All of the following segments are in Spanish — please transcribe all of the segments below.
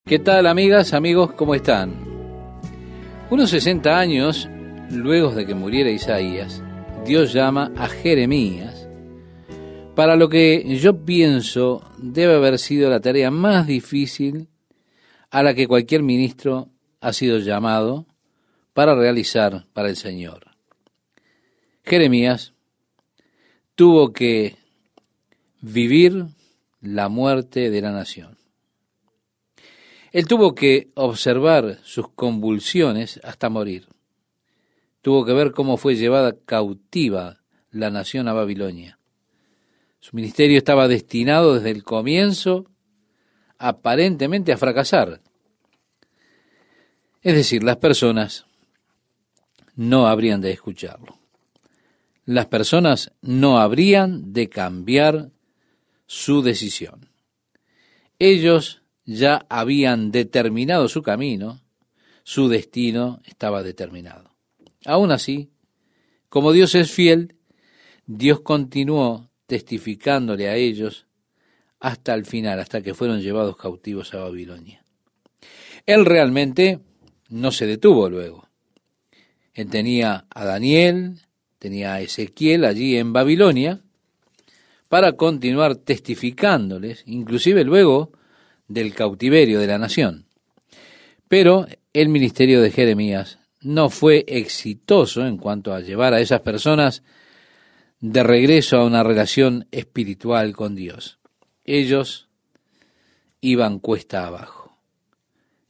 ¿Qué tal, amigas, amigos? ¿Cómo están? Unos 60 años luego de que muriera Isaías, Dios llama a Jeremías para lo que yo pienso debe haber sido la tarea más difícil a la que cualquier ministro ha sido llamado para realizar para el Señor. Jeremías tuvo que vivir la muerte de la nación. Él tuvo que observar sus convulsiones hasta morir. Tuvo que ver cómo fue llevada cautiva la nación a Babilonia. Su ministerio estaba destinado desde el comienzo aparentemente a fracasar. Es decir, las personas no habrían de escucharlo. Las personas no habrían de cambiar su decisión. Ellos ya habían determinado su camino, su destino estaba determinado. Aún así, como Dios es fiel, Dios continuó testificándole a ellos hasta el final, hasta que fueron llevados cautivos a Babilonia. Él realmente no se detuvo luego. Él tenía a Daniel, tenía a Ezequiel allí en Babilonia para continuar testificándoles, inclusive luego del cautiverio de la nación. Pero el ministerio de Jeremías no fue exitoso en cuanto a llevar a esas personas de regreso a una relación espiritual con Dios. Ellos iban cuesta abajo.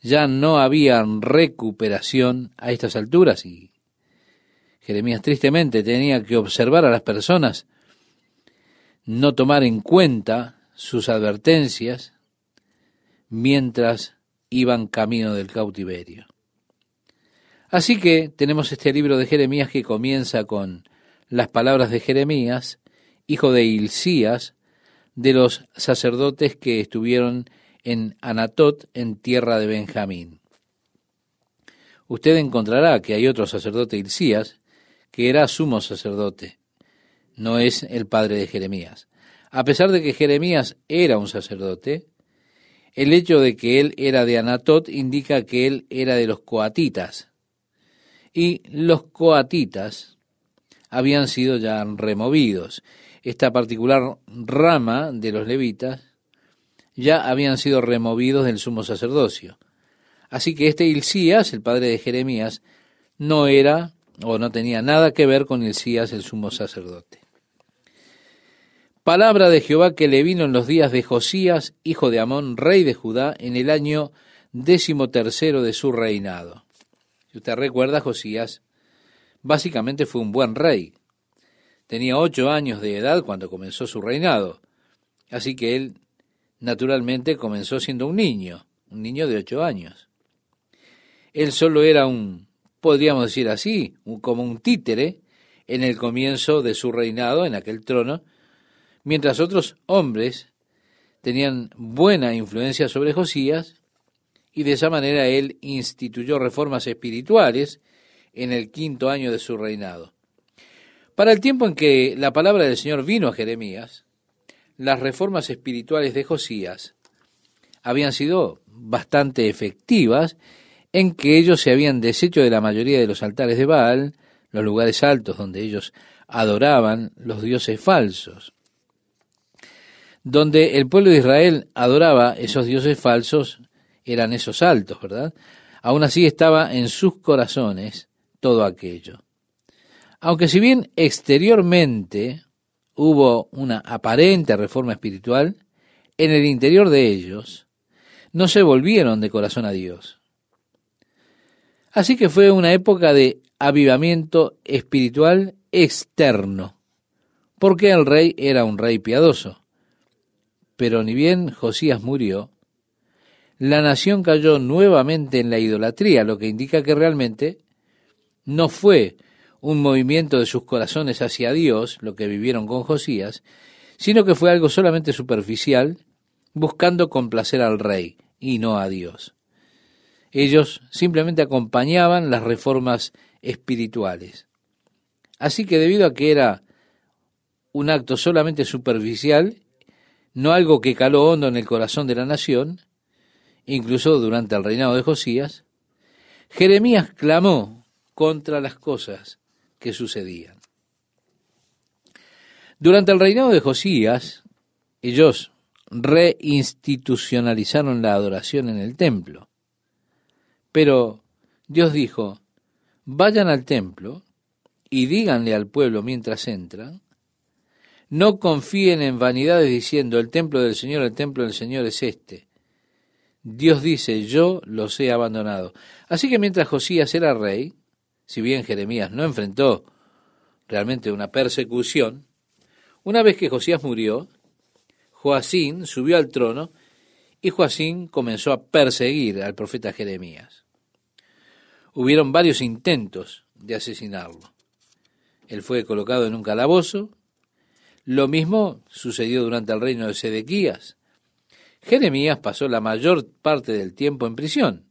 Ya no había recuperación a estas alturas y Jeremías tristemente tenía que observar a las personas, no tomar en cuenta sus advertencias mientras iban camino del cautiverio. Así que tenemos este libro de Jeremías que comienza con las palabras de Jeremías, hijo de Hilcías, de los sacerdotes que estuvieron en Anatot, en tierra de Benjamín. Usted encontrará que hay otro sacerdote, Hilcías, que era sumo sacerdote, no es el padre de Jeremías. A pesar de que Jeremías era un sacerdote, el hecho de que él era de Anatot indica que él era de los coatitas. Y los coatitas habían sido ya removidos. Esta particular rama de los levitas ya habían sido removidos del sumo sacerdocio. Así que este Hilcías, el padre de Jeremías, no era o no tenía nada que ver con Hilcías, el sumo sacerdote. Palabra de Jehová que le vino en los días de Josías, hijo de Amón, rey de Judá, en el año 13º de su reinado. Si usted recuerda, Josías básicamente fue un buen rey. Tenía 8 años de edad cuando comenzó su reinado. Así que él, naturalmente, comenzó siendo un niño de 8 años. Él solo era podríamos decir así, como un títere en el comienzo de su reinado en aquel trono, mientras otros hombres tenían buena influencia sobre Josías, y de esa manera él instituyó reformas espirituales en el 5º año de su reinado. Para el tiempo en que la palabra del Señor vino a Jeremías, las reformas espirituales de Josías habían sido bastante efectivas, en que ellos se habían deshecho de la mayoría de los altares de Baal, los lugares altos donde ellos adoraban los dioses falsos. Donde el pueblo de Israel adoraba esos dioses falsos, eran esos altos, ¿verdad? Aún así estaba en sus corazones todo aquello. Aunque si bien exteriormente hubo una aparente reforma espiritual, en el interior de ellos no se volvieron de corazón a Dios. Así que fue una época de avivamiento espiritual externo, porque el rey era un rey piadoso. Pero ni bien Josías murió, la nación cayó nuevamente en la idolatría, lo que indica que realmente no fue un movimiento de sus corazones hacia Dios, lo que vivieron con Josías, sino que fue algo solamente superficial, buscando complacer al rey y no a Dios. Ellos simplemente acompañaban las reformas espirituales. Así que debido a que era un acto solamente superficial, no algo que caló hondo en el corazón de la nación, incluso durante el reinado de Josías, Jeremías clamó contra las cosas que sucedían. Durante el reinado de Josías, ellos reinstitucionalizaron la adoración en el templo. Pero Dios dijo, vayan al templo y díganle al pueblo mientras entran, no confíen en vanidades diciendo, el templo del Señor es este. Dios dice, yo los he abandonado. Así que mientras Josías era rey, si bien Jeremías no enfrentó realmente una persecución, una vez que Josías murió, Joacín subió al trono y Joacín comenzó a perseguir al profeta Jeremías. Hubieron varios intentos de asesinarlo. Él fue colocado en un calabozo. Lo mismo sucedió durante el reino de Sedequías. Jeremías pasó la mayor parte del tiempo en prisión.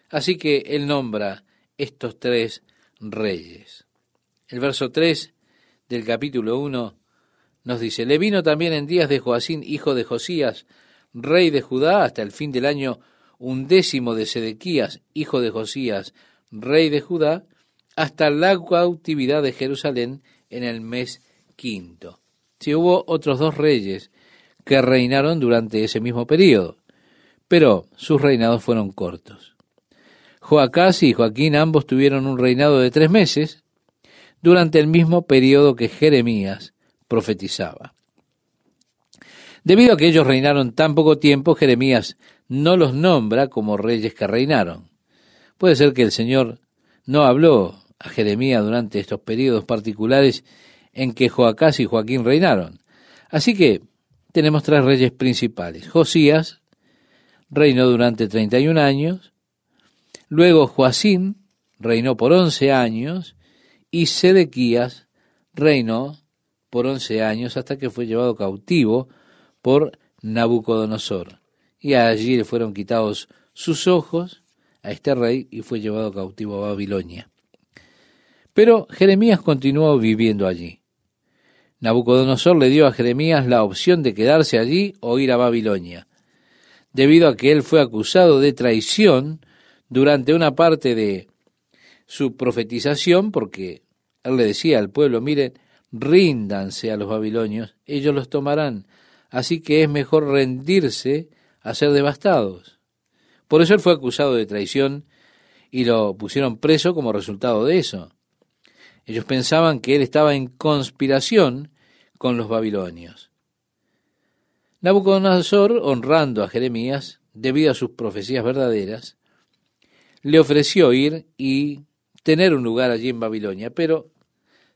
Así que él nombra estos 3 reyes. El verso 3 del capítulo 1 nos dice, le vino también en días de Joacín, hijo de Josías, rey de Judá, hasta el fin del año 11 de Sedequías, hijo de Josías, rey de Judá, hasta la cautividad de Jerusalén en el mes 5. Sí, hubo otros 2 reyes que reinaron durante ese mismo período, pero sus reinados fueron cortos. Joacás y Joaquín ambos tuvieron un reinado de 3 meses durante el mismo período que Jeremías profetizaba. Debido a que ellos reinaron tan poco tiempo, Jeremías no los nombra como reyes que reinaron. Puede ser que el Señor no habló a Jeremías durante estos periodos particulares en que Joacás y Joaquín reinaron. Así que tenemos 3 reyes principales. Josías reinó durante 31 años, luego Joacín reinó por 11 años y Sedequías reinó por 11 años hasta que fue llevado cautivo por Nabucodonosor. Y allí le fueron quitados sus ojos a este rey y fue llevado cautivo a Babilonia. Pero Jeremías continuó viviendo allí. Nabucodonosor le dio a Jeremías la opción de quedarse allí o ir a Babilonia, debido a que él fue acusado de traición durante una parte de su profetización, porque él le decía al pueblo, miren, ríndanse a los babilonios, ellos los tomarán, así que es mejor rendirse a ser devastados. Por eso él fue acusado de traición y lo pusieron preso como resultado de eso. Ellos pensaban que él estaba en conspiración con los babilonios. Nabucodonosor, honrando a Jeremías, debido a sus profecías verdaderas, le ofreció ir y tener un lugar allí en Babilonia, pero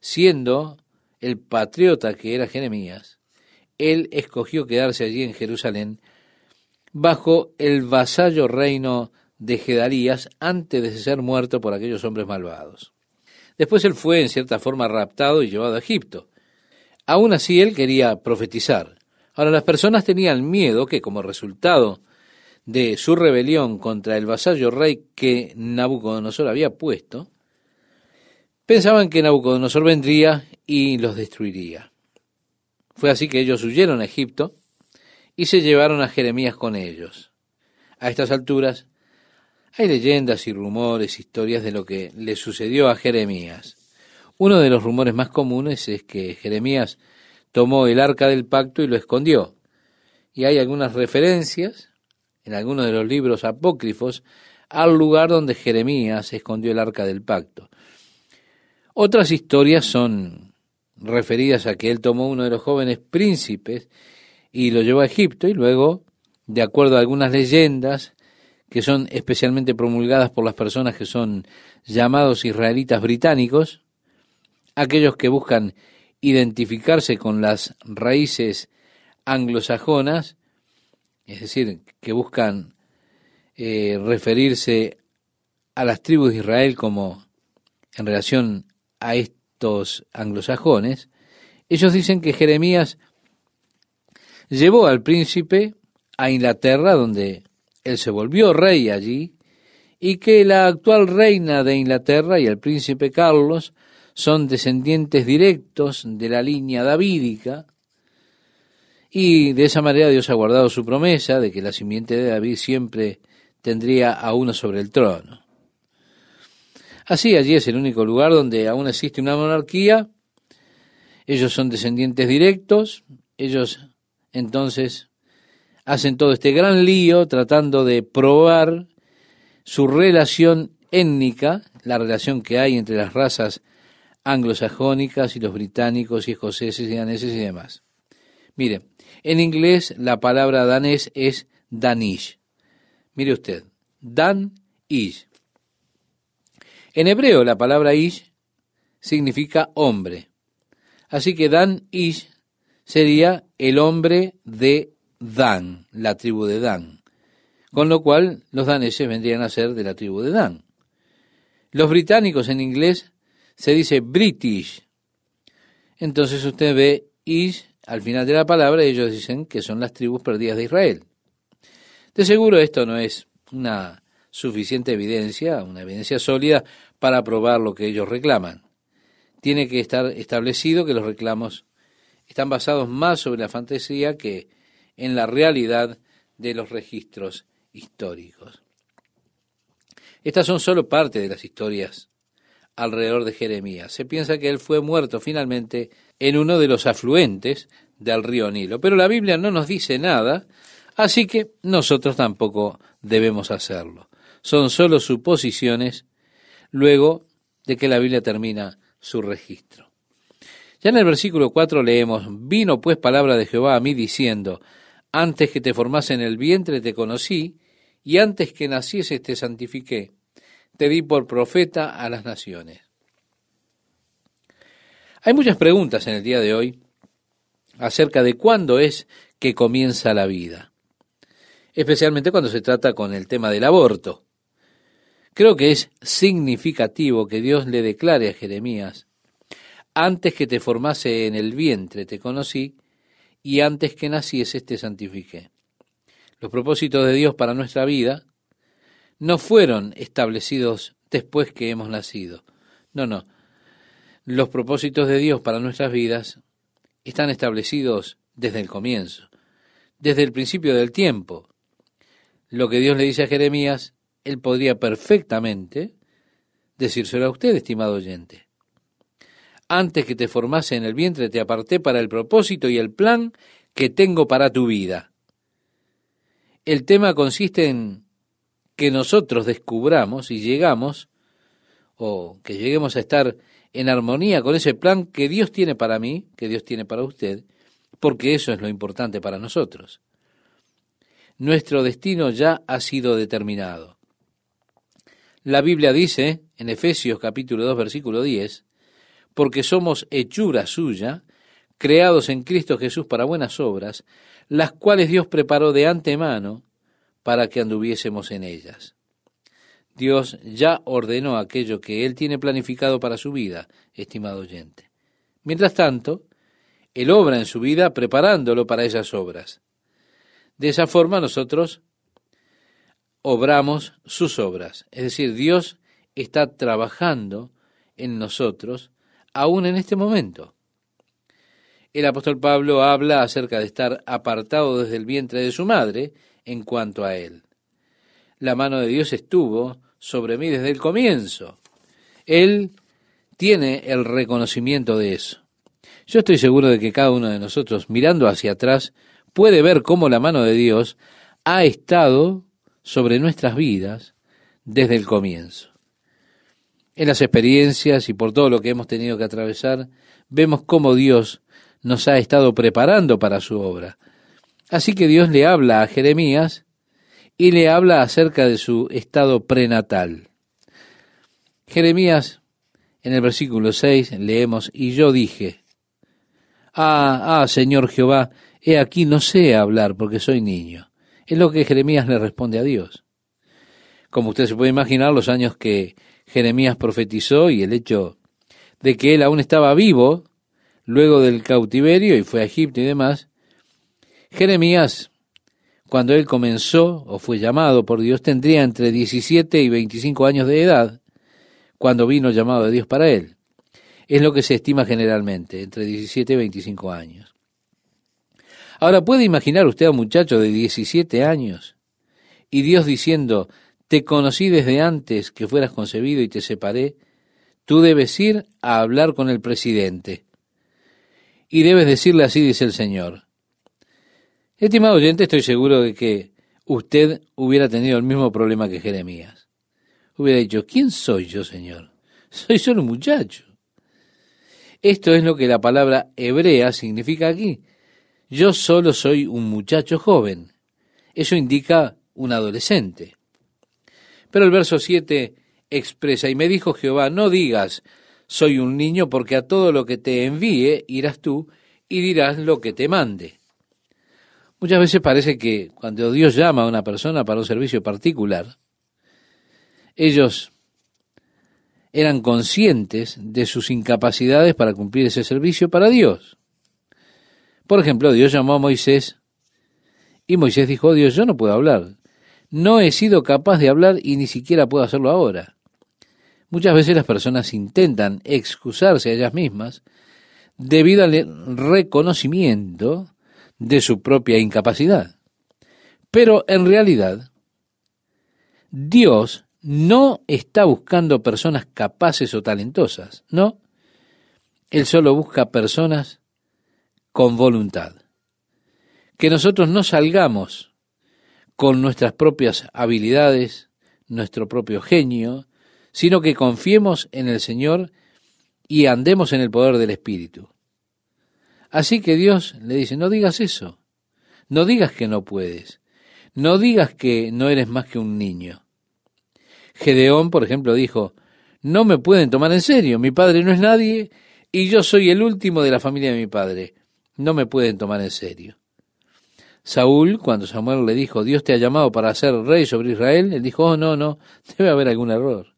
siendo el patriota que era Jeremías, él escogió quedarse allí en Jerusalén bajo el vasallo reino de Gedarías antes de ser muerto por aquellos hombres malvados. Después él fue en cierta forma raptado y llevado a Egipto. Aún así él quería profetizar. Ahora las personas tenían miedo que como resultado de su rebelión contra el vasallo rey que Nabucodonosor había puesto, pensaban que Nabucodonosor vendría y los destruiría. Fue así que ellos huyeron a Egipto y se llevaron a Jeremías con ellos. A estas alturas hay leyendas y rumores, historias de lo que le sucedió a Jeremías. Uno de los rumores más comunes es que Jeremías tomó el arca del pacto y lo escondió. Y hay algunas referencias en algunos de los libros apócrifos al lugar donde Jeremías escondió el arca del pacto. Otras historias son referidas a que él tomó uno de los jóvenes príncipes y lo llevó a Egipto y luego, de acuerdo a algunas leyendas que son especialmente promulgadas por las personas que son llamados israelitas británicos, aquellos que buscan identificarse con las raíces anglosajonas, es decir, que buscan referirse a las tribus de Israel como en relación a estos anglosajones, ellos dicen que Jeremías llevó al príncipe a Inglaterra, donde él se volvió rey allí, y que la actual reina de Inglaterra y el príncipe Carlos son descendientes directos de la línea davídica, Y de esa manera Dios ha guardado su promesa de que la simiente de David siempre tendría a uno sobre el trono. Así, allí es el único lugar donde aún existe una monarquía. Ellos son descendientes directos. Ellos entonces hacen todo este gran lío tratando de probar su relación étnica, la relación que hay entre las razas anglosajónicas y los británicos y escoceses y daneses y demás. Mire, en inglés la palabra danés es Danish. Mire usted, Dan-ish. En hebreo la palabra ish significa hombre. Así que Dan-ish sería el hombre de Dan, la tribu de Dan. Con lo cual los daneses vendrían a ser de la tribu de Dan. Los británicos en inglés se dice British. Entonces usted ve ish al final de la palabra y ellos dicen que son las tribus perdidas de Israel. De seguro esto no es una suficiente evidencia, una evidencia sólida para probar lo que ellos reclaman. Tiene que estar establecido que los reclamos están basados más sobre la fantasía que en la realidad de los registros históricos. Estas son solo parte de las historias alrededor de Jeremías. Se piensa que él fue muerto finalmente en uno de los afluentes del río Nilo, pero la Biblia no nos dice nada, así que nosotros tampoco debemos hacerlo. Son solo suposiciones luego de que la Biblia termina su registro. Ya en el versículo 4 leemos: vino pues palabra de Jehová a mí diciendo, antes que te formase en el vientre te conocí, y antes que nacieses te santifiqué, te di por profeta a las naciones. Hay muchas preguntas en el día de hoy acerca de cuándo es que comienza la vida, especialmente cuando se trata con el tema del aborto. Creo que es significativo que Dios le declare a Jeremías: antes que te formase en el vientre te conocí, y antes que nacieses te santifiqué. Los propósitos de Dios para nuestra vida no fueron establecidos después que hemos nacido. No. Los propósitos de Dios para nuestras vidas están establecidos desde el comienzo, desde el principio del tiempo. Lo que Dios le dice a Jeremías, él podría perfectamente decírselo a usted, estimado oyente. Antes que te formase en el vientre te aparté para el propósito y el plan que tengo para tu vida. El tema consiste en que nosotros descubramos y lleguemos a estar en armonía con ese plan que Dios tiene para mí, que Dios tiene para usted, porque eso es lo importante para nosotros. Nuestro destino ya ha sido determinado. La Biblia dice, en Efesios capítulo 2, versículo 10, porque somos hechura suya, creados en Cristo Jesús para buenas obras, las cuales Dios preparó de antemano para que anduviésemos en ellas. Dios ya ordenó aquello que Él tiene planificado para su vida, estimado oyente. Mientras tanto, Él obra en su vida preparándolo para esas obras. De esa forma nosotros obramos sus obras. Es decir, Dios está trabajando en nosotros aún en este momento. El apóstol Pablo habla acerca de estar apartado desde el vientre de su madre en cuanto a él. La mano de Dios estuvo sobre mí desde el comienzo. Él tiene el reconocimiento de eso. Yo estoy seguro de que cada uno de nosotros, mirando hacia atrás, puede ver cómo la mano de Dios ha estado sobre nuestras vidas desde el comienzo. En las experiencias y por todo lo que hemos tenido que atravesar, vemos cómo Dios nos ha estado preparando para su obra. Así que Dios le habla a Jeremías y le habla acerca de su estado prenatal. Jeremías, en el versículo 6, leemos: y yo dije, Señor Jehová, he aquí no sé hablar porque soy niño. Es lo que Jeremías le responde a Dios. Como usted se puede imaginar, los años que Jeremías profetizó y el hecho de que él aún estaba vivo luego del cautiverio y fue a Egipto y demás, Jeremías, cuando él comenzó o fue llamado por Dios, tendría entre 17 y 25 años de edad cuando vino el llamado de Dios para él. Es lo que se estima generalmente, entre 17 y 25 años. Ahora, ¿puede imaginar usted a un muchacho de 17 años y Dios diciendo, te conocí desde antes que fueras concebido y te separé? Tú debes ir a hablar con el presidente. Y debes decirle así, dice el Señor. Estimado oyente, estoy seguro de que usted hubiera tenido el mismo problema que Jeremías. Hubiera dicho, ¿quién soy yo, Señor? Soy solo un muchacho. Esto es lo que la palabra hebrea significa aquí. Yo solo soy un muchacho joven. Eso indica un adolescente. Pero el verso 7 expresa, y me dijo Jehová, no digas, soy un niño, porque a todo lo que te envíe irás tú y dirás lo que te mande. Muchas veces parece que cuando Dios llama a una persona para un servicio particular, ellos eran conscientes de sus incapacidades para cumplir ese servicio para Dios. Por ejemplo, Dios llamó a Moisés y Moisés dijo, oh Dios, yo no puedo hablar. No he sido capaz de hablar y ni siquiera puedo hacerlo ahora. Muchas veces las personas intentan excusarse a ellas mismas debido al reconocimiento de su propia incapacidad. Pero en realidad, Dios no está buscando personas capaces o talentosas, no. Él solo busca personas con voluntad. Que nosotros no salgamos con nuestras propias habilidades, nuestro propio genio, sino que confiemos en el Señor y andemos en el poder del Espíritu. Así que Dios le dice, no digas eso, no digas que no puedes, no digas que no eres más que un niño. Gedeón, por ejemplo, dijo, no me pueden tomar en serio, mi padre no es nadie y yo soy el último de la familia de mi padre, no me pueden tomar en serio. Saúl, cuando Samuel le dijo, Dios te ha llamado para ser rey sobre Israel, él dijo, oh, no, debe haber algún error.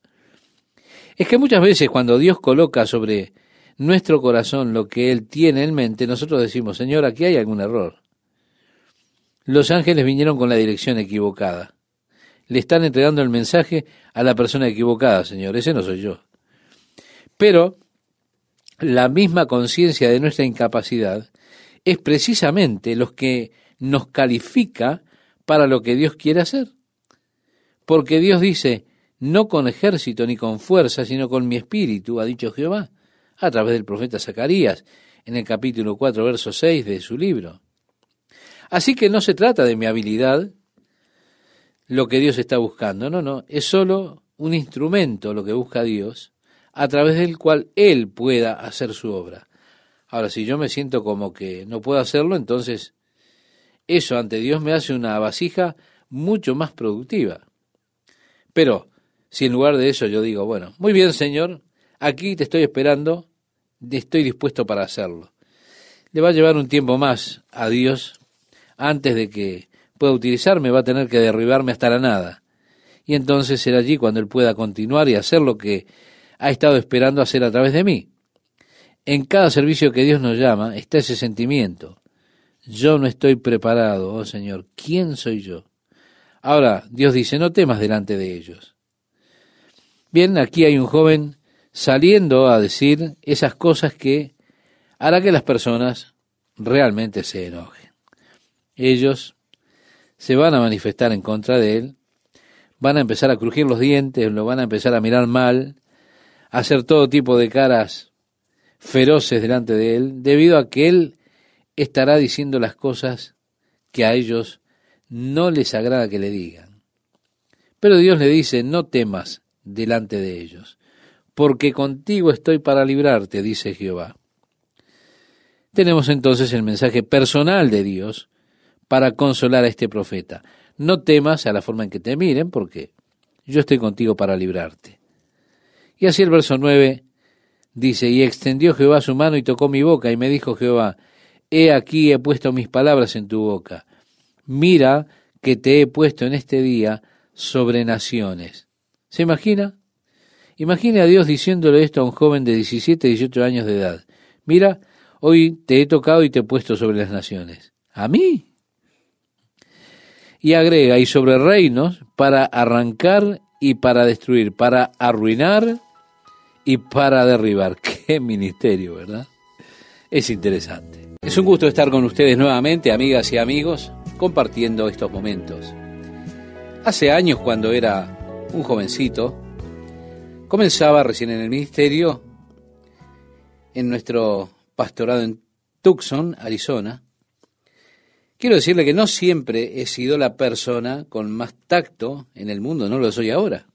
Es que muchas veces cuando Dios coloca sobre nuestro corazón lo que Él tiene en mente, nosotros decimos, Señor, aquí hay algún error. Los ángeles vinieron con la dirección equivocada. Le están entregando el mensaje a la persona equivocada, Señor, ese no soy yo. Pero la misma conciencia de nuestra incapacidad es precisamente lo que nos califica para lo que Dios quiere hacer. Porque Dios dice, no con ejército ni con fuerza, sino con mi espíritu, ha dicho Jehová, a través del profeta Zacarías, en el capítulo 4, verso 6 de su libro. Así que no se trata de mi habilidad, lo que Dios está buscando, no, es solo un instrumento lo que busca Dios, a través del cual Él pueda hacer su obra. Ahora, si yo me siento como que no puedo hacerlo, entonces eso ante Dios me hace una vasija mucho más productiva. Pero si en lugar de eso yo digo, bueno, muy bien, Señor, aquí te estoy esperando, estoy dispuesto para hacerlo. Le va a llevar un tiempo más a Dios antes de que pueda utilizarme, va a tener que derribarme hasta la nada. Y entonces será allí cuando Él pueda continuar y hacer lo que ha estado esperando hacer a través de mí. En cada servicio que Dios nos llama está ese sentimiento. Yo no estoy preparado, oh Señor, ¿quién soy yo? Ahora, Dios dice, no temas delante de ellos. Bien, aquí hay un joven saliendo a decir esas cosas que hará que las personas realmente se enojen. Ellos se van a manifestar en contra de él, van a empezar a crujir los dientes, lo van a empezar a mirar mal, a hacer todo tipo de caras feroces delante de él, debido a que él estará diciendo las cosas que a ellos no les agrada que le digan. Pero Dios le dice, no temas delante de ellos, porque contigo estoy para librarte, dice Jehová. Tenemos entonces el mensaje personal de Dios para consolar a este profeta. No temas a la forma en que te miren, porque yo estoy contigo para librarte. Y así el verso 9 dice, y extendió Jehová su mano y tocó mi boca, y me dijo Jehová, he aquí he puesto mis palabras en tu boca. Mira que te he puesto en este día sobre naciones. ¿Se imagina? Imagine a Dios diciéndole esto a un joven de 17, 18 años de edad. Mira, hoy te he tocado y te he puesto sobre las naciones. ¿A mí? Y agrega, y sobre reinos para arrancar y para destruir, para arruinar y para derribar. ¡Qué ministerio!, ¿verdad? Es interesante. Es un gusto estar con ustedes nuevamente, amigas y amigos, compartiendo estos momentos. Hace años, cuando era un jovencito, comenzaba recién en el ministerio, en nuestro pastorado en Tucson, Arizona. Quiero decirle que no siempre he sido la persona con más tacto en el mundo, no lo soy ahora.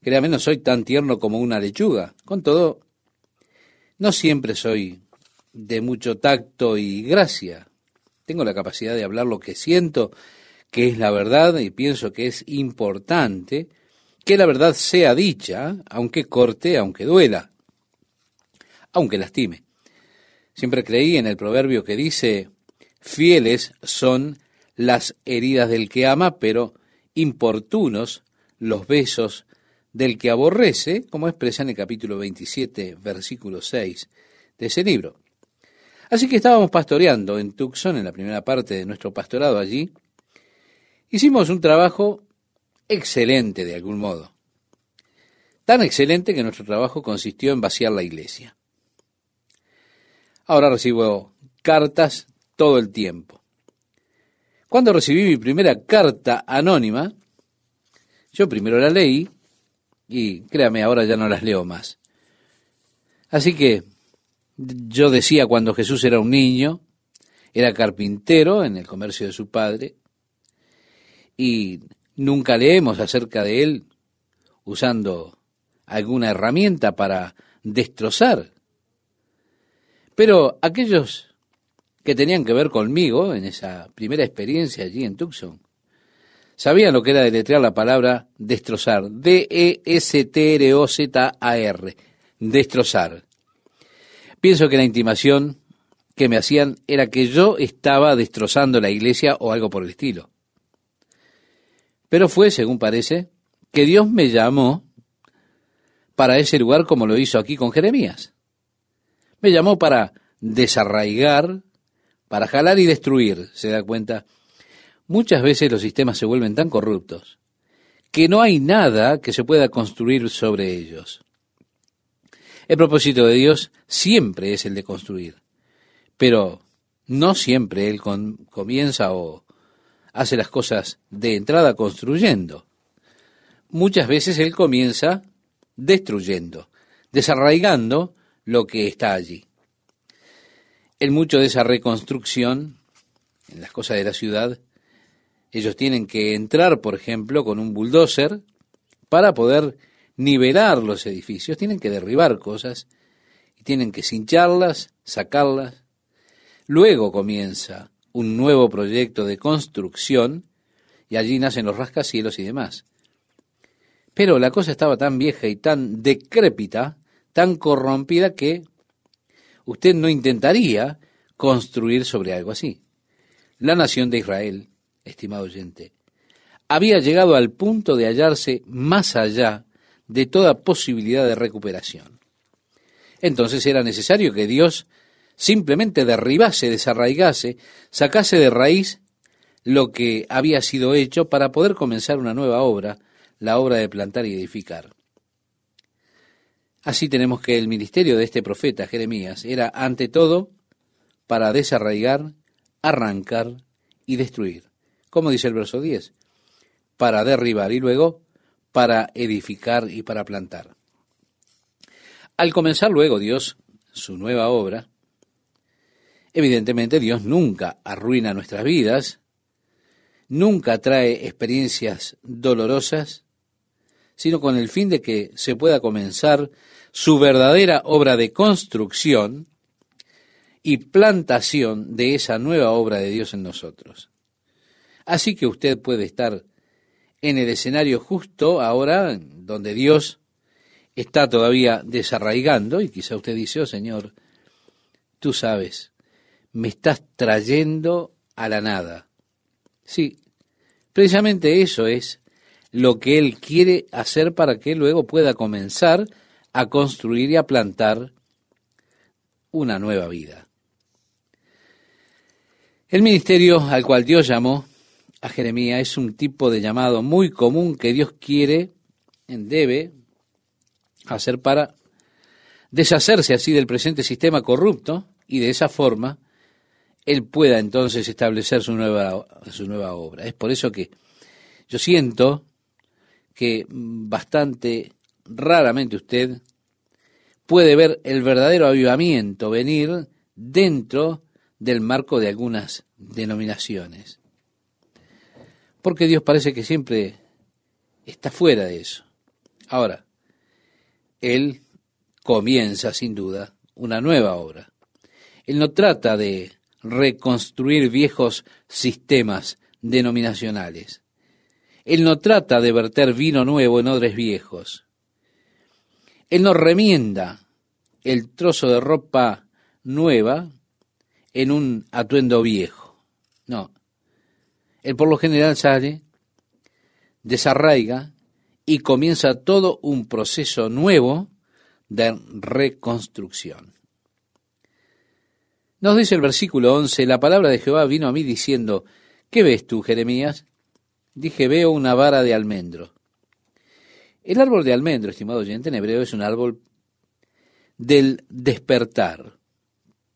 Créame, no soy tan tierno como una lechuga. Con todo, no siempre soy de mucho tacto y gracia. Tengo la capacidad de hablar lo que siento, que es la verdad, y pienso que es importante que la verdad sea dicha, aunque corte, aunque duela, aunque lastime. Siempre creí en el proverbio que dice: fieles son las heridas del que ama, pero importunos los besos del que aborrece, como expresa en el capítulo 27, versículo 6 de ese libro. Así que estábamos pastoreando en Tucson, en la primera parte de nuestro pastorado allí. Hicimos un trabajo excelente de algún modo. Tan excelente que nuestro trabajo consistió en vaciar la iglesia. Ahora recibo cartas todo el tiempo. Cuando recibí mi primera carta anónima, yo primero la leí y créame, ahora ya no las leo más. Así que yo decía, cuando Jesús era un niño, era carpintero en el comercio de su padre, y nunca leemos acerca de él usando alguna herramienta para destrozar. Pero aquellos que tenían que ver conmigo en esa primera experiencia allí en Tucson, sabían lo que era deletrear la palabra destrozar, D-E-S-T-R-O-Z-A-R, destrozar. Pienso que la intimación que me hacían era que yo estaba destrozando la iglesia o algo por el estilo. Pero fue, según parece, que Dios me llamó para ese lugar, como lo hizo aquí con Jeremías. Me llamó para desarraigar, para jalar y destruir. ¿Se da cuenta? Muchas veces los sistemas se vuelven tan corruptos que no hay nada que se pueda construir sobre ellos. El propósito de Dios siempre es el de construir, pero no siempre Él comienza o hace las cosas de entrada construyendo. Muchas veces Él comienza destruyendo, desarraigando lo que está allí. En mucho de esa reconstrucción, en las cosas de la ciudad, ellos tienen que entrar, por ejemplo, con un bulldozer para poder nivelar los edificios, tienen que derribar cosas y tienen que cincharlas, sacarlas. Luego comienza un nuevo proyecto de construcción y allí nacen los rascacielos y demás. Pero la cosa estaba tan vieja y tan decrépita, tan corrompida, que usted no intentaría construir sobre algo así. La nación de Israel, estimado oyente, había llegado al punto de hallarse más allá de toda posibilidad de recuperación. Entonces era necesario que Dios simplemente derribase, desarraigase, sacase de raíz lo que había sido hecho para poder comenzar una nueva obra, la obra de plantar y edificar. Así tenemos que el ministerio de este profeta Jeremías era ante todo para desarraigar, arrancar y destruir. Como dice el verso 10, para derribar y luego para edificar y para plantar. Al comenzar luego Dios su nueva obra, evidentemente Dios nunca arruina nuestras vidas, nunca trae experiencias dolorosas, sino con el fin de que se pueda comenzar su verdadera obra de construcción y plantación de esa nueva obra de Dios en nosotros. Así que usted puede estar en el escenario justo ahora, donde Dios está todavía desarraigando, y quizá usted dice: oh Señor, tú sabes, me estás trayendo a la nada. Sí, precisamente eso es lo que Él quiere hacer para que luego pueda comenzar a construir y a plantar una nueva vida. El ministerio al cual Dios llamó a Jeremías es un tipo de llamado muy común que Dios debe hacer para deshacerse así del presente sistema corrupto y de esa forma Él pueda entonces establecer su nueva obra. Es por eso que yo siento que bastante raramente usted puede ver el verdadero avivamiento venir dentro del marco de algunas denominaciones. Porque Dios parece que siempre está fuera de eso. Ahora, Él comienza sin duda una nueva obra. Él no trata de reconstruir viejos sistemas denominacionales. Él no trata de verter vino nuevo en odres viejos. Él no remienda el trozo de ropa nueva en un atuendo viejo. No. Él por lo general sale, desarraiga y comienza todo un proceso nuevo de reconstrucción. Nos dice el versículo 11, la palabra de Jehová vino a mí diciendo, ¿qué ves tú, Jeremías? Dije, veo una vara de almendro. El árbol de almendro, estimado oyente, en hebreo es un árbol del despertar.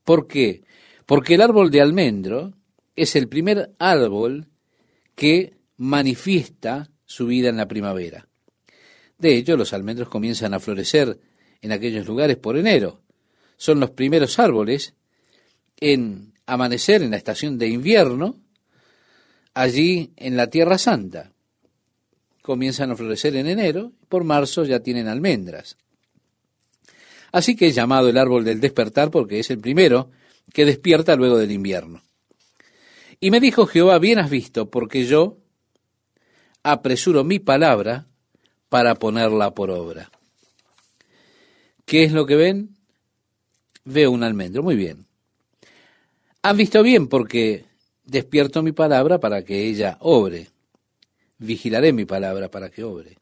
¿Por qué? Porque el árbol de almendro es el primer árbol que manifiesta su vida en la primavera. De hecho, los almendros comienzan a florecer en aquellos lugares por enero. Son los primeros árboles en amanecer en la estación de invierno, allí en la Tierra Santa. Comienzan a florecer en enero, por marzo ya tienen almendras. Así que es llamado el árbol del despertar porque es el primero que despierta luego del invierno. Y me dijo Jehová, bien has visto, porque yo apresuro mi palabra para ponerla por obra. ¿Qué es lo que ven? Veo un almendro, muy bien. Han visto bien porque despierto mi palabra para que ella obre. Vigilaré mi palabra para que obre.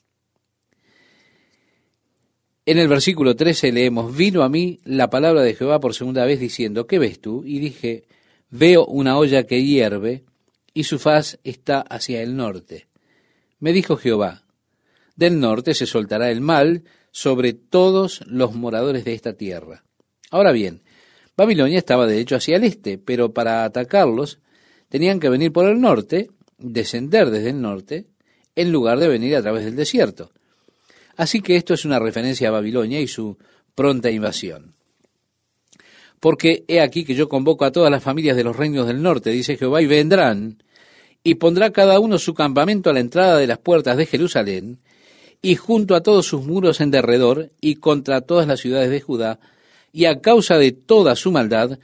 En el versículo 13 leemos, vino a mí la palabra de Jehová por segunda vez diciendo, ¿qué ves tú? Y dije, veo una olla que hierve y su faz está hacia el norte. Me dijo Jehová, del norte se soltará el mal sobre todos los moradores de esta tierra. Ahora bien, Babilonia estaba de hecho hacia el este, pero para atacarlos tenían que venir por el norte, descender desde el norte, en lugar de venir a través del desierto. Así que esto es una referencia a Babilonia y su pronta invasión. Porque he aquí que yo convoco a todas las familias de los reinos del norte, dice Jehová, y vendrán, y pondrá cada uno su campamento a la entrada de las puertas de Jerusalén, y junto a todos sus muros en derredor, y contra todas las ciudades de Judá, y a causa de toda su maldad,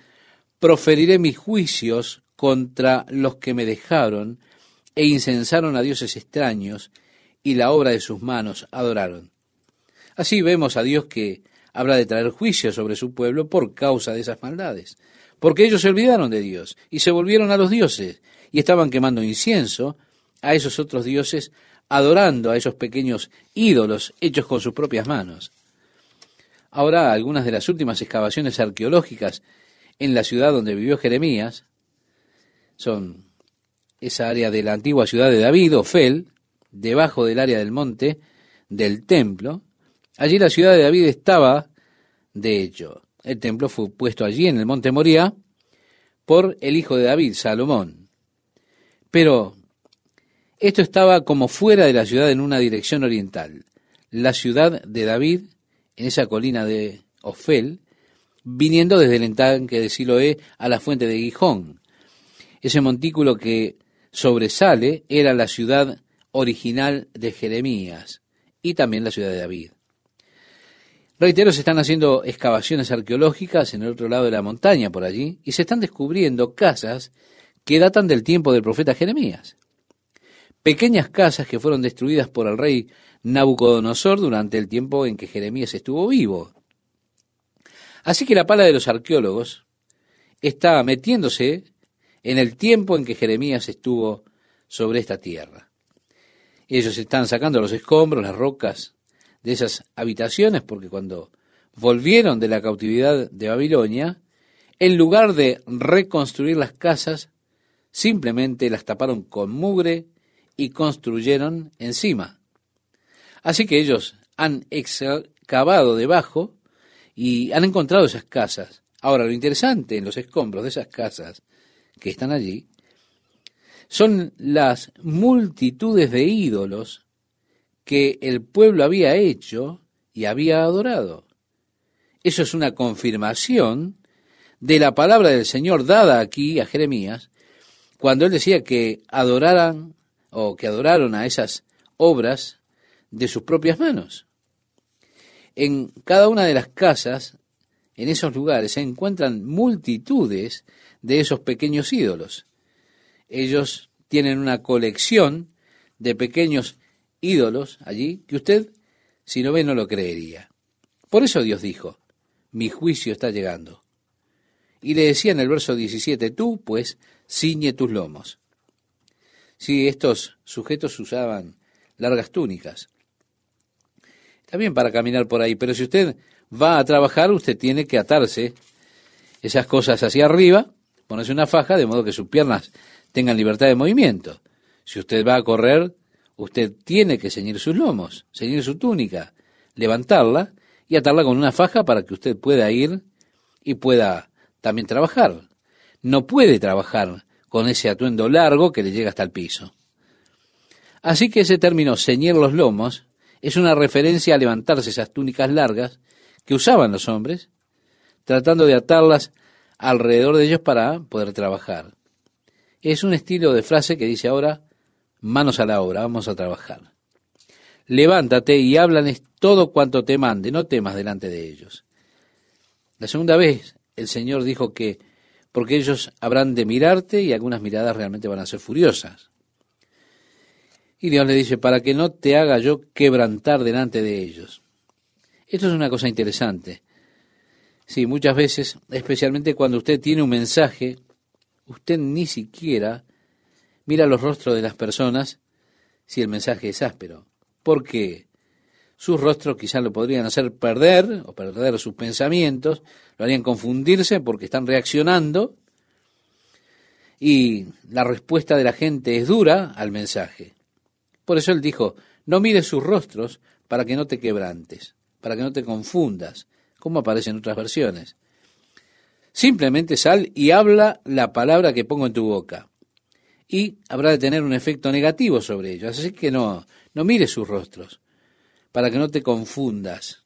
proferiré mis juicios contra los que me dejaron, e incensaron a dioses extraños, y la obra de sus manos adoraron. Así vemos a Dios que habrá de traer juicio sobre su pueblo por causa de esas maldades, porque ellos se olvidaron de Dios y se volvieron a los dioses y estaban quemando incienso a esos otros dioses, adorando a esos pequeños ídolos hechos con sus propias manos. Ahora, algunas de las últimas excavaciones arqueológicas en la ciudad donde vivió Jeremías son esa área de la antigua ciudad de David, Ofel, debajo del área del monte del templo. Allí la ciudad de David estaba, de hecho, el templo fue puesto allí en el monte Moría por el hijo de David, Salomón. Pero esto estaba como fuera de la ciudad en una dirección oriental. La ciudad de David, en esa colina de Ofel, viniendo desde el estanque de Siloé a la fuente de Gijón. Ese montículo que sobresale era la ciudad original de Jeremías y también la ciudad de David. Reitero, se están haciendo excavaciones arqueológicas en el otro lado de la montaña por allí y se están descubriendo casas que datan del tiempo del profeta Jeremías. Pequeñas casas que fueron destruidas por el rey Nabucodonosor durante el tiempo en que Jeremías estuvo vivo. Así que la pala de los arqueólogos está metiéndose en el tiempo en que Jeremías estuvo sobre esta tierra. Ellos están sacando los escombros, las rocas de esas habitaciones, porque cuando volvieron de la cautividad de Babilonia, en lugar de reconstruir las casas, simplemente las taparon con mugre y construyeron encima. Así que ellos han excavado debajo y han encontrado esas casas. Ahora, lo interesante en los escombros de esas casas que están allí, son las multitudes de ídolos que el pueblo había hecho y había adorado. Eso es una confirmación de la palabra del Señor dada aquí a Jeremías, cuando él decía que adoraran o que adoraron a esas obras de sus propias manos. En cada una de las casas, en esos lugares, se encuentran multitudes de esos pequeños ídolos. Ellos tienen una colección de pequeños ídolos allí que usted, si no ve, no lo creería. Por eso Dios dijo, mi juicio está llegando. Y le decía en el verso 17, tú, pues, ciñe tus lomos. Sí, estos sujetos usaban largas túnicas. Está bien para caminar por ahí, pero si usted va a trabajar, usted tiene que atarse esas cosas hacia arriba, ponerse una faja, de modo que sus piernas tengan libertad de movimiento. Si usted va a correr, usted tiene que ceñir sus lomos, ceñir su túnica, levantarla y atarla con una faja para que usted pueda ir y pueda también trabajar. No puede trabajar con ese atuendo largo que le llega hasta el piso. Así que ese término ceñir los lomos es una referencia a levantarse esas túnicas largas que usaban los hombres, tratando de atarlas alrededor de ellos para poder trabajar. Es un estilo de frase que dice ahora, manos a la obra, vamos a trabajar. Levántate y háblales todo cuanto te mande, no temas delante de ellos. La segunda vez el Señor dijo que porque ellos habrán de mirarte y algunas miradas realmente van a ser furiosas. Y Dios le dice, para que no te haga yo quebrantar delante de ellos. Esto es una cosa interesante. Sí, muchas veces, especialmente cuando usted tiene un mensaje, usted ni siquiera mira los rostros de las personas si el mensaje es áspero. Porque sus rostros quizás lo podrían hacer perder o perder sus pensamientos, lo harían confundirse porque están reaccionando y la respuesta de la gente es dura al mensaje. Por eso él dijo, no mires sus rostros para que no te quebrantes, para que no te confundas, como aparece en otras versiones. Simplemente sal y habla la palabra que pongo en tu boca. Y habrá de tener un efecto negativo sobre ellos. Así que no mires sus rostros, para que no te confundas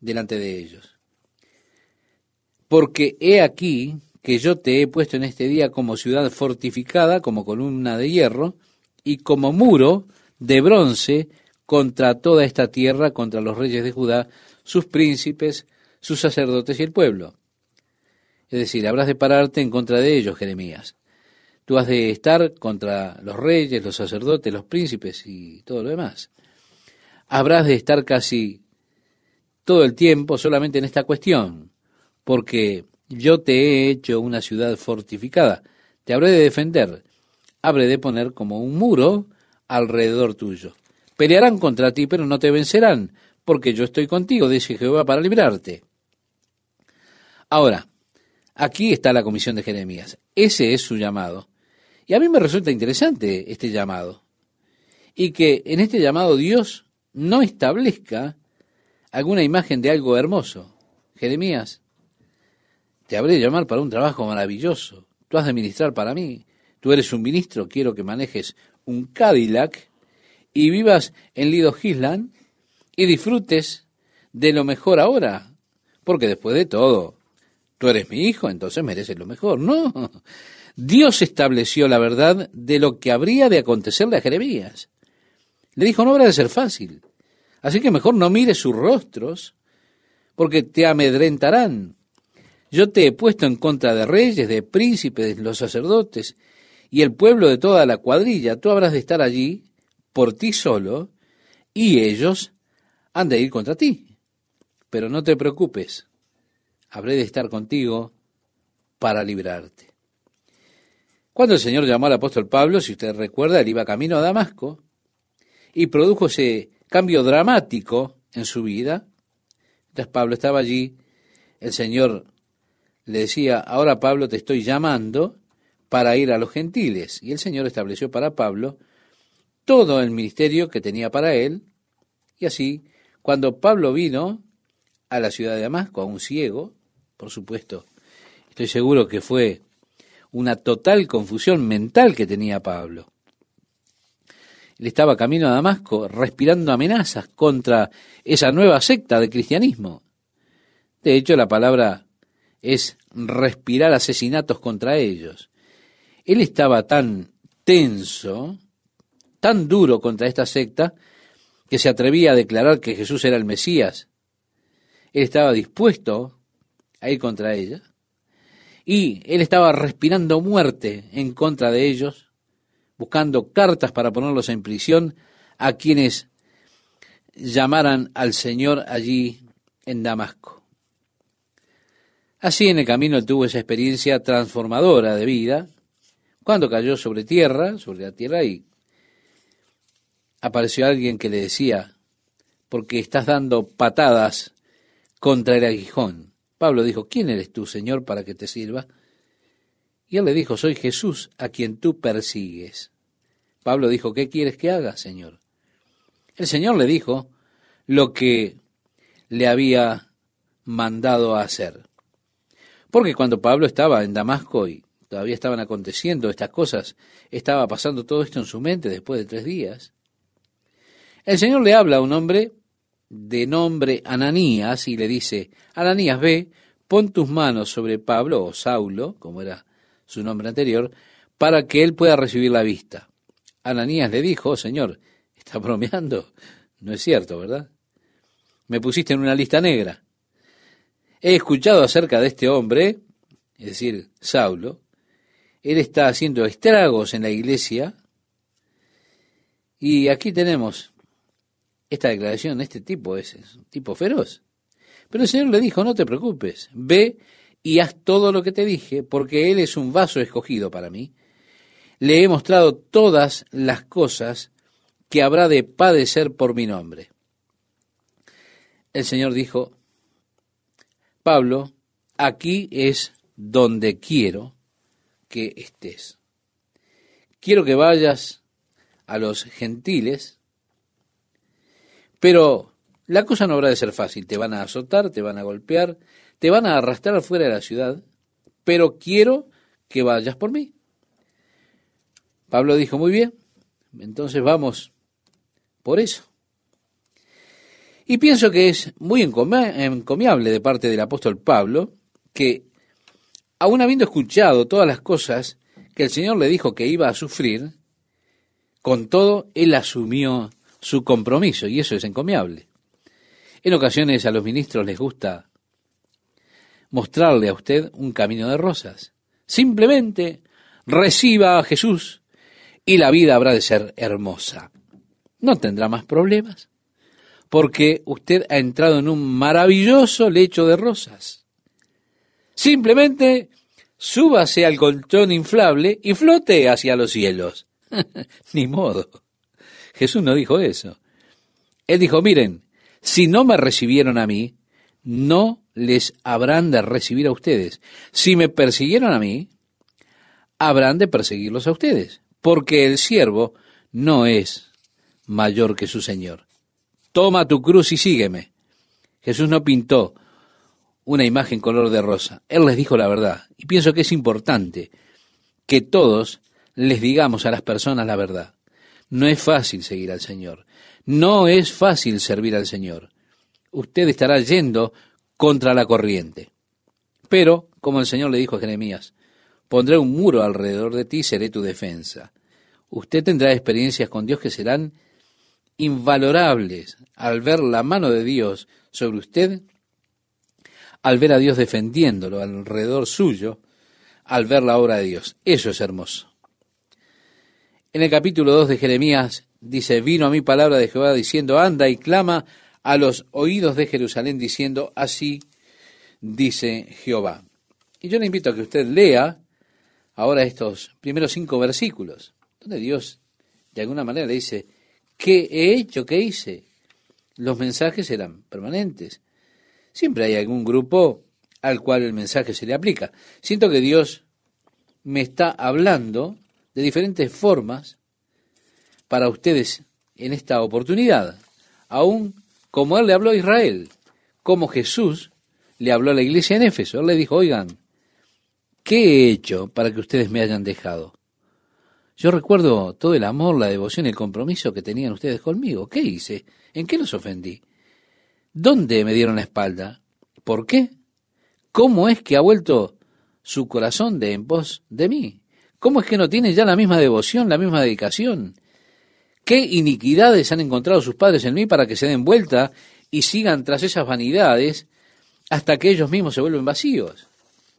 delante de ellos. Porque he aquí que yo te he puesto en este día como ciudad fortificada, como columna de hierro, y como muro de bronce contra toda esta tierra, contra los reyes de Judá, sus príncipes, sus sacerdotes y el pueblo. Es decir, habrás de pararte en contra de ellos, Jeremías. Tú has de estar contra los reyes, los sacerdotes, los príncipes y todo lo demás. Habrás de estar casi todo el tiempo solamente en esta cuestión, porque yo te he hecho una ciudad fortificada. Te habré de defender, habré de poner como un muro alrededor tuyo. Pelearán contra ti, pero no te vencerán, porque yo estoy contigo, dice Jehová, para librarte. Ahora, aquí está la comisión de Jeremías. Ese es su llamado. Y a mí me resulta interesante este llamado. Y que en este llamado Dios no establezca alguna imagen de algo hermoso. Jeremías, te habré de llamar para un trabajo maravilloso. Tú has de ministrar para mí. Tú eres un ministro, quiero que manejes un Cadillac y vivas en Lido Island y disfrutes de lo mejor ahora. Porque después de todo, tú eres mi hijo, entonces mereces lo mejor. No, Dios estableció la verdad de lo que habría de acontecerle a Jeremías. Le dijo, no habrá de ser fácil. Así que mejor no mires sus rostros, porque te amedrentarán. Yo te he puesto en contra de reyes, de príncipes, de los sacerdotes, y el pueblo de toda la cuadrilla. Tú habrás de estar allí por ti solo, y ellos han de ir contra ti. Pero no te preocupes, habré de estar contigo para librarte. Cuando el Señor llamó al apóstol Pablo, si usted recuerda, él iba camino a Damasco, y produjo ese cambio dramático en su vida. Entonces Pablo estaba allí, el Señor le decía, ahora Pablo te estoy llamando para ir a los gentiles. Y el Señor estableció para Pablo todo el ministerio que tenía para él. Y así, cuando Pablo vino a la ciudad de Damasco, a un ciego, por supuesto, estoy seguro que fue una total confusión mental que tenía Pablo. Él estaba camino a Damasco respirando amenazas contra esa nueva secta de cristianismo. De hecho, la palabra es respirar asesinatos contra ellos. Él estaba tan tenso, tan duro contra esta secta, que se atrevía a declarar que Jesús era el Mesías. Él estaba dispuesto a ir contra ella. Y él estaba respirando muerte en contra de ellos, buscando cartas para ponerlos en prisión a quienes llamaran al Señor allí en Damasco. Así en el camino él tuvo esa experiencia transformadora de vida, cuando cayó sobre la tierra, y apareció alguien que le decía, porque estás dando patadas contra el aguijón. Pablo dijo, ¿quién eres tú, Señor, para que te sirva? Y él le dijo, soy Jesús a quien tú persigues. Pablo dijo, ¿qué quieres que haga, Señor? El Señor le dijo lo que le había mandado a hacer. Porque cuando Pablo estaba en Damasco y todavía estaban aconteciendo estas cosas, estaba pasando todo esto en su mente después de 3 días, el Señor le habla a un hombre de nombre Ananías y le dice, Ananías, ve, pon tus manos sobre Pablo, o Saulo, como era su nombre anterior, para que él pueda recibir la vista. Ananías le dijo, oh, Señor, ¿está bromeando? No es cierto, ¿verdad? Me pusiste en una lista negra. He escuchado acerca de este hombre, es decir, Saulo. Él está haciendo estragos en la iglesia. Y aquí tenemos esta declaración. Este tipo es un tipo feroz. Pero el Señor le dijo, no te preocupes, ve y haz todo lo que te dije, porque él es un vaso escogido para mí. Le he mostrado todas las cosas que habrá de padecer por mi nombre. El Señor dijo, Pablo, aquí es donde quiero que estés. Quiero que vayas a los gentiles, pero la cosa no habrá de ser fácil. Te van a azotar, te van a golpear, te van a arrastrar fuera de la ciudad, pero quiero que vayas por mí. Pablo dijo, muy bien, entonces vamos por eso. Y pienso que es muy encomiable de parte del apóstol Pablo que, aun habiendo escuchado todas las cosas que el Señor le dijo que iba a sufrir, con todo, él asumió su compromiso, y eso es encomiable. En ocasiones a los ministros les gusta mostrarle a usted un camino de rosas. Simplemente reciba a Jesús y la vida habrá de ser hermosa. No tendrá más problemas, porque usted ha entrado en un maravilloso lecho de rosas. Simplemente súbase al colchón inflable y flote hacia los cielos. Ni modo. Jesús no dijo eso. Él dijo, miren, si no me recibieron a mí, no les habrán de recibir a ustedes. Si me persiguieron a mí, habrán de perseguirlos a ustedes, porque el siervo no es mayor que su Señor. Toma tu cruz y sígueme. Jesús no pintó una imagen color de rosa. Él les dijo la verdad. Y pienso que es importante que todos les digamos a las personas la verdad. No es fácil seguir al Señor. No es fácil servir al Señor. Usted estará yendo contra la corriente. Pero, como el Señor le dijo a Jeremías, pondré un muro alrededor de ti y seré tu defensa. Usted tendrá experiencias con Dios que serán invalorables al ver la mano de Dios sobre usted, al ver a Dios defendiéndolo alrededor suyo, al ver la obra de Dios. Eso es hermoso. En el capítulo 2 de Jeremías dice, vino a mí palabra de Jehová diciendo, anda y clama a los oídos de Jerusalén diciendo, así dice Jehová. Y yo le invito a que usted lea ahora estos primeros 5 versículos, donde Dios de alguna manera le dice, ¿qué he hecho? ¿Qué hice? Los mensajes eran permanentes. Siempre hay algún grupo al cual el mensaje se le aplica. Siento que Dios me está hablando de diferentes formas para ustedes en esta oportunidad, aún como Él le habló a Israel, como Jesús le habló a la iglesia en Éfeso. Él le dijo, oigan, ¿Qué he hecho para que ustedes me hayan dejado? Yo recuerdo todo el amor, la devoción y el compromiso que tenían ustedes conmigo. ¿Qué hice? ¿En qué los ofendí? ¿Dónde me dieron la espalda? ¿Por qué? ¿Cómo es que ha vuelto su corazón de en pos de mí? ¿Cómo es que no tienen ya la misma devoción, la misma dedicación? ¿Qué iniquidades han encontrado sus padres en mí para que se den vuelta y sigan tras esas vanidades hasta que ellos mismos se vuelven vacíos?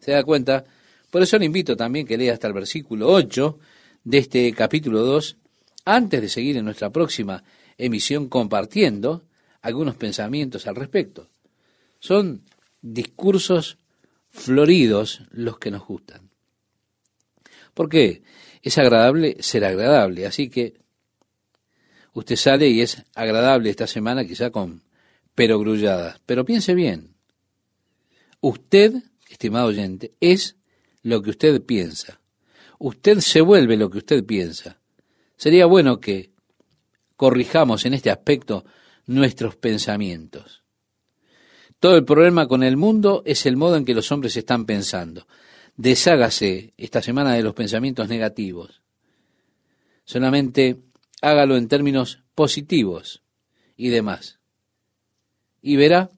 ¿Se da cuenta? Por eso le invito también que lea hasta el versículo 8 de este capítulo 2, antes de seguir en nuestra próxima emisión compartiendo algunos pensamientos al respecto. Son discursos floridos los que nos gustan. Porque es agradable ser agradable, así que usted sale y es agradable esta semana quizá con perogrulladas, pero piense bien, usted, estimado oyente, es lo que usted piensa. Usted se vuelve lo que usted piensa. Sería bueno que corrijamos en este aspecto nuestros pensamientos. Todo el problema con el mundo es el modo en que los hombres están pensando. Deshágase esta semana de los pensamientos negativos. Solamente hágalo en términos positivos y demás. Y verá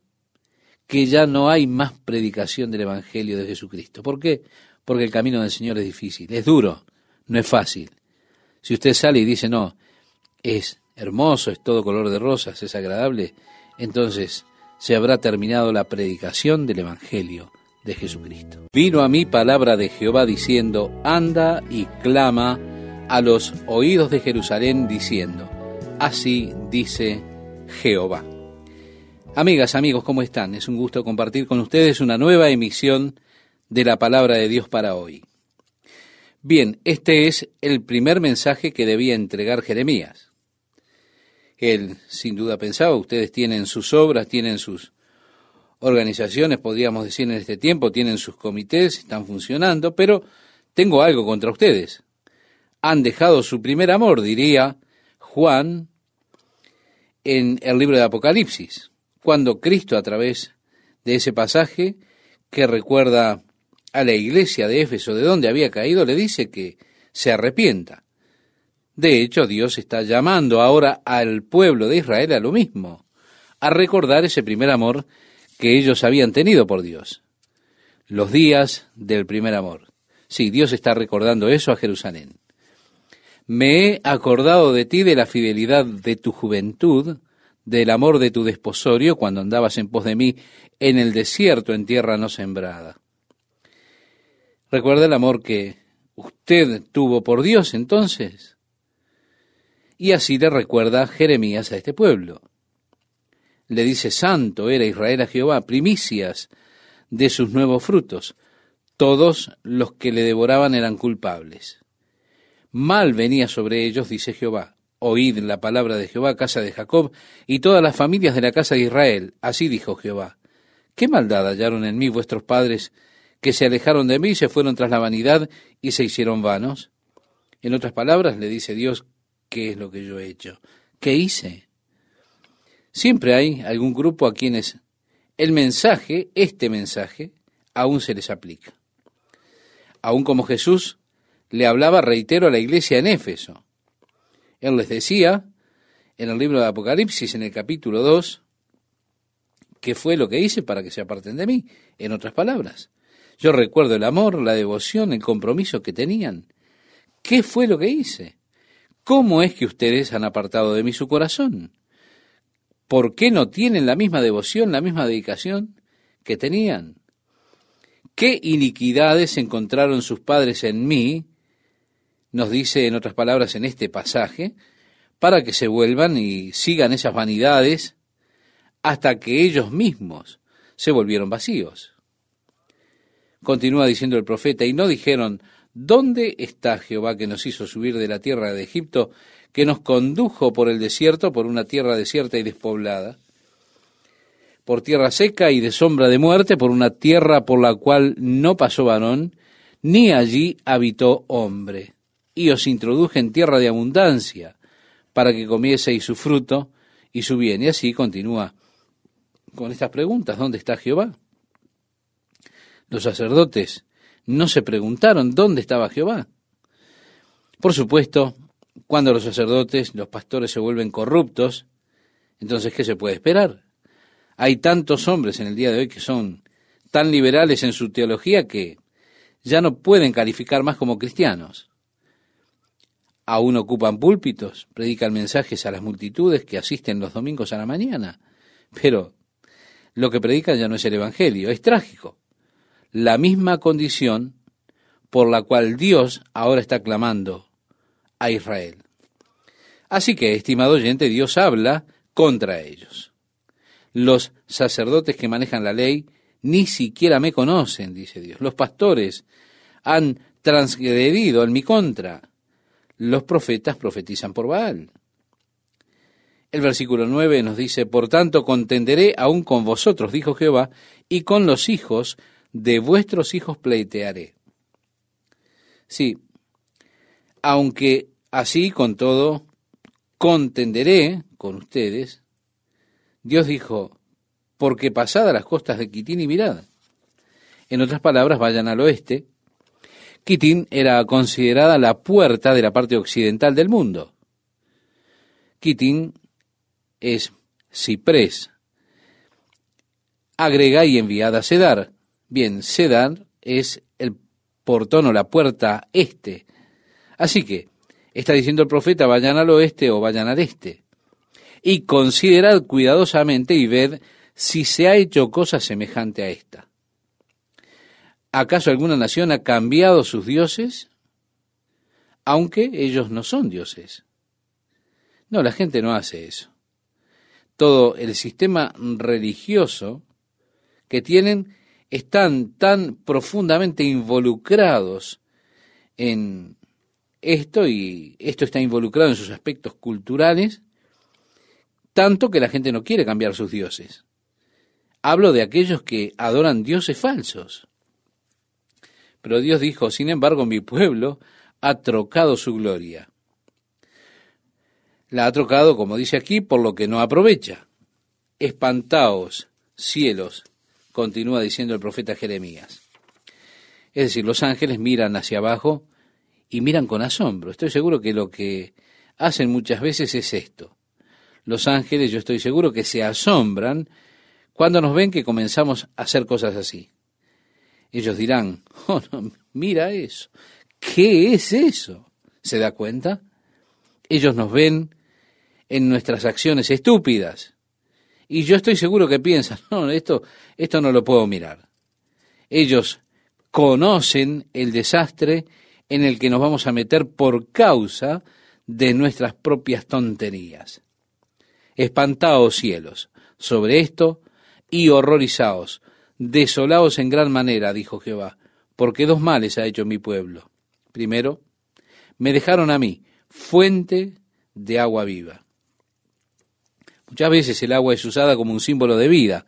que ya no hay más predicación del Evangelio de Jesucristo. ¿Por qué? Porque el camino del Señor es difícil, es duro, no es fácil. Si usted sale y dice, no, es hermoso, es todo color de rosas, es agradable, entonces se habrá terminado la predicación del Evangelio de Jesucristo. Vino a mí palabra de Jehová diciendo, anda y clama a los oídos de Jerusalén diciendo, así dice Jehová. Amigas, amigos, ¿cómo están? Es un gusto compartir con ustedes una nueva emisión de la palabra de Dios para hoy. Bien, este es el primer mensaje que debía entregar Jeremías. Él sin duda pensaba, ustedes tienen sus obras, tienen sus organizaciones, podríamos decir en este tiempo, tienen sus comités, están funcionando, pero tengo algo contra ustedes. Han dejado su primer amor, diría Juan en el libro de Apocalipsis, cuando Cristo a través de ese pasaje que recuerda a la iglesia de Éfeso de donde había caído, le dice que se arrepienta. De hecho, Dios está llamando ahora al pueblo de Israel a lo mismo, a recordar ese primer amor que ellos habían tenido por Dios. Los días del primer amor. Sí, Dios está recordando eso a Jerusalén. Me he acordado de ti, de la fidelidad de tu juventud, del amor de tu desposorio, cuando andabas en pos de mí en el desierto, en tierra no sembrada. ¿Recuerda el amor que usted tuvo por Dios entonces? Y así le recuerda Jeremías a este pueblo. Le dice, santo era Israel a Jehová, primicias de sus nuevos frutos. Todos los que le devoraban eran culpables. Mal venía sobre ellos, dice Jehová. Oíd la palabra de Jehová, casa de Jacob, y todas las familias de la casa de Israel. Así dijo Jehová. ¿Qué maldad hallaron en mí vuestros padres, que se alejaron de mí y se fueron tras la vanidad y se hicieron vanos? En otras palabras, le dice Dios, ¿qué es lo que yo he hecho? ¿Qué hice? Siempre hay algún grupo a quienes el mensaje, este mensaje, aún se les aplica. Aún como Jesús le hablaba, reitero, a la iglesia en Éfeso. Él les decía, en el libro de Apocalipsis, en el capítulo 2, ¿qué fue lo que hice para que se aparten de mí? En otras palabras, yo recuerdo el amor, la devoción, el compromiso que tenían. ¿Qué fue lo que hice? ¿Cómo es que ustedes han apartado de mí su corazón? ¿Por qué no tienen la misma devoción, la misma dedicación que tenían? ¿Qué iniquidades encontraron sus padres en mí? Nos dice, en otras palabras, en este pasaje, para que se vuelvan y sigan esas vanidades hasta que ellos mismos se volvieron vacíos. Continúa diciendo el profeta, y no dijeron, ¿dónde está Jehová que nos hizo subir de la tierra de Egipto, que nos condujo por el desierto, por una tierra desierta y despoblada, por tierra seca y de sombra de muerte, por una tierra por la cual no pasó varón, ni allí habitó hombre? Y os introduje en tierra de abundancia, para que comieseis su fruto y su bien. Y así continúa con estas preguntas, ¿dónde está Jehová? Los sacerdotes no se preguntaron dónde estaba Jehová. Por supuesto, cuando los sacerdotes, los pastores se vuelven corruptos, entonces, ¿qué se puede esperar? Hay tantos hombres en el día de hoy que son tan liberales en su teología que ya no pueden calificar más como cristianos. Aún ocupan púlpitos, predican mensajes a las multitudes que asisten los domingos a la mañana, pero lo que predican ya no es el Evangelio. Es trágico. La misma condición por la cual Dios ahora está clamando a Israel. Así que, estimado oyente, Dios habla contra ellos. Los sacerdotes que manejan la ley ni siquiera me conocen, dice Dios. Los pastores han transgredido en mi contra. Los profetas profetizan por Baal. El versículo 9 nos dice, por tanto contenderé aún con vosotros, dijo Jehová, y con los hijos de vuestros hijos pleitearé. Sí, aunque así con todo contenderé con ustedes, Dios dijo, porque pasadas las costas de Quitín y mirad. En otras palabras, vayan al oeste. Quitín era considerada la puerta de la parte occidental del mundo. Quitín es ciprés. Agrega y enviad a Cedar. Bien, Cedar es el portón o la puerta este. Así que, está diciendo el profeta, vayan al oeste o vayan al este. Y considerad cuidadosamente y ved si se ha hecho cosa semejante a esta. ¿Acaso alguna nación ha cambiado sus dioses? Aunque ellos no son dioses. No, la gente no hace eso. Todo el sistema religioso que tienen están tan profundamente involucrados en esto, y esto está involucrado en sus aspectos culturales, tanto que la gente no quiere cambiar sus dioses. Hablo de aquellos que adoran dioses falsos. Pero Dios dijo, sin embargo, mi pueblo ha trocado su gloria. La ha trocado, como dice aquí, por lo que no aprovecha. Espantaos, cielos, continúa diciendo el profeta Jeremías. Es decir, los ángeles miran hacia abajo y miran con asombro. Estoy seguro que lo que hacen muchas veces es esto. Los ángeles, yo estoy seguro que se asombran cuando nos ven que comenzamos a hacer cosas así. Ellos dirán, oh, no, mira eso, ¿qué es eso? ¿Se da cuenta? Ellos nos ven en nuestras acciones estúpidas. Y yo estoy seguro que piensan, no, esto no lo puedo mirar. Ellos conocen el desastre en el que nos vamos a meter por causa de nuestras propias tonterías. Espantaos, cielos, sobre esto y horrorizaos, desolaos en gran manera, dijo Jehová, porque dos males ha hecho mi pueblo. Primero, me dejaron a mí, fuente de agua viva. Muchas veces el agua es usada como un símbolo de vida.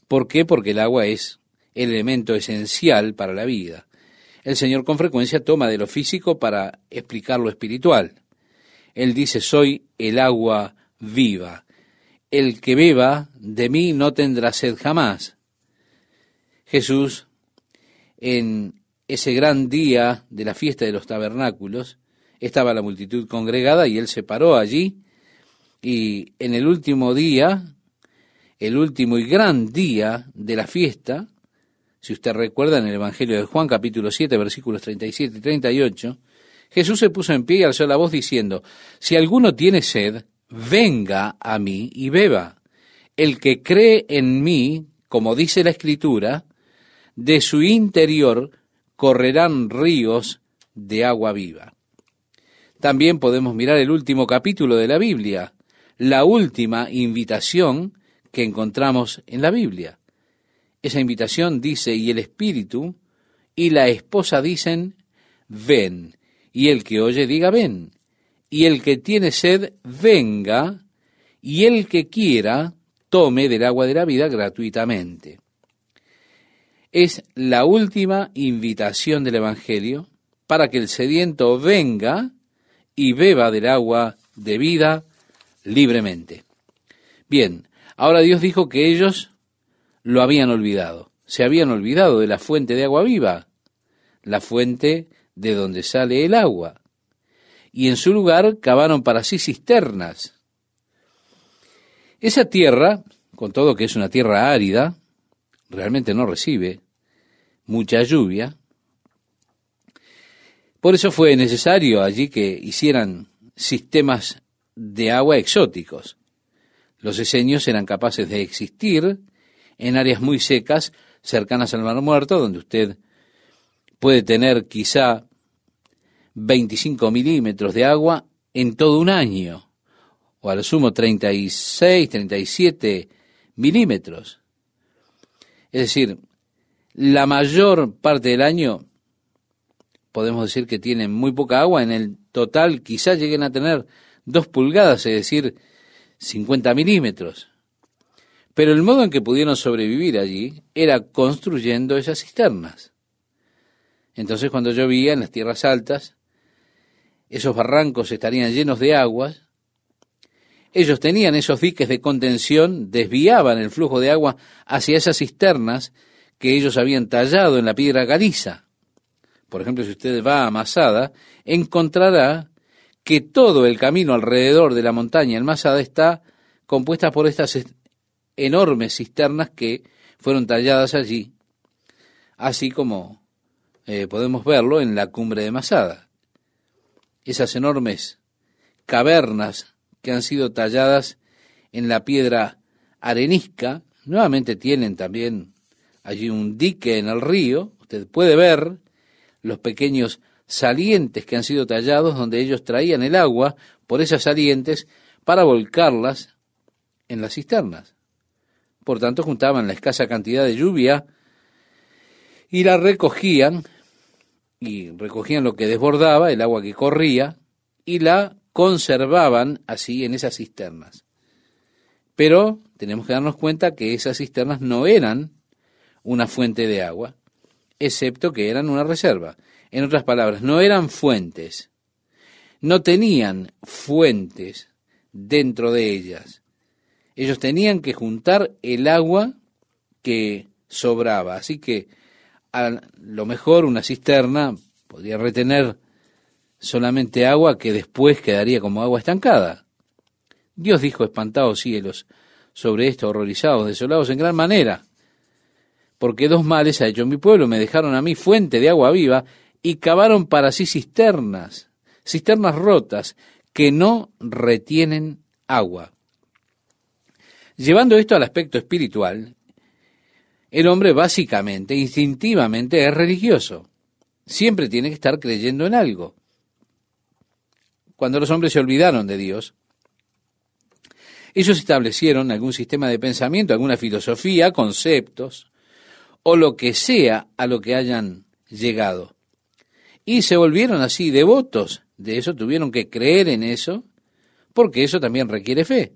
¿Por qué? Porque el agua es el elemento esencial para la vida. El Señor con frecuencia toma de lo físico para explicar lo espiritual. Él dice, soy el agua viva. El que beba de mí no tendrá sed jamás. Jesús, en ese gran día de la fiesta de los tabernáculos, estaba la multitud congregada y él se paró allí, y en el último día, el último y gran día de la fiesta, si usted recuerda en el Evangelio de Juan capítulo 7 versículos 37 y 38, Jesús se puso en pie y alzó la voz diciendo, si alguno tiene sed, venga a mí y beba. El que cree en mí, como dice la Escritura, de su interior correrán ríos de agua viva. También podemos mirar el último capítulo de la Biblia, la última invitación que encontramos en la Biblia. Esa invitación dice, y el Espíritu y la esposa dicen, ven, y el que oye diga, ven, y el que tiene sed, venga, y el que quiera, tome del agua de la vida gratuitamente. Es la última invitación del Evangelio para que el sediento venga y beba del agua de vida libremente. Bien, ahora Dios dijo que ellos lo habían olvidado. Se habían olvidado de la fuente de agua viva. la fuente de donde sale el agua. Y en su lugar cavaron para sí cisternas. Esa tierra, con todo que es una tierra árida, realmente no recibe mucha lluvia. Por eso fue necesario allí que hicieran sistemas de agua exóticos. Los esenios eran capaces de existir en áreas muy secas, cercanas al Mar Muerto, donde usted puede tener quizá 25 milímetros de agua en todo un año, o a lo sumo 36, 37 milímetros. Es decir, la mayor parte del año podemos decir que tienen muy poca agua. En el total quizá lleguen a tener 2 pulgadas, es decir, 50 milímetros. Pero el modo en que pudieron sobrevivir allí era construyendo esas cisternas. Entonces, cuando llovía en las tierras altas, esos barrancos estarían llenos de aguas. Ellos tenían esos diques de contención, desviaban el flujo de agua hacia esas cisternas que ellos habían tallado en la piedra caliza. Por ejemplo, si usted va a Masada, encontrará que todo el camino alrededor de la montaña en Masada está compuesta por estas enormes cisternas que fueron talladas allí, así como podemos verlo en la cumbre de Masada. Esas enormes cavernas que han sido talladas en la piedra arenisca, nuevamente tienen también allí un dique en el río. Usted puede ver los pequeños salientes que han sido tallados, donde ellos traían el agua por esas salientes para volcarlas en las cisternas. Por tanto, juntaban la escasa cantidad de lluvia y la recogían lo que desbordaba, el agua que corría, y la conservaban así en esas cisternas. Pero tenemos que darnos cuenta que esas cisternas no eran una fuente de agua, excepto que eran una reserva. En otras palabras, no eran fuentes, no tenían fuentes dentro de ellas. Ellos tenían que juntar el agua que sobraba. Así que a lo mejor una cisterna podría retener solamente agua que después quedaría como agua estancada. Dios dijo: espantaos cielos sobre esto, horrorizados, desolados en gran manera, porque 2 males ha hecho mi pueblo. Me dejaron a mí fuente de agua viva y cavaron para sí cisternas rotas que no retienen agua. Llevando esto al aspecto espiritual, el hombre básicamente, instintivamente es religioso. Siempre tiene que estar creyendo en algo. Cuando los hombres se olvidaron de Dios, ellos establecieron algún sistema de pensamiento, alguna filosofía, conceptos, o lo que sea a lo que hayan llegado. Y se volvieron así devotos de eso, tuvieron que creer en eso, porque eso también requiere fe.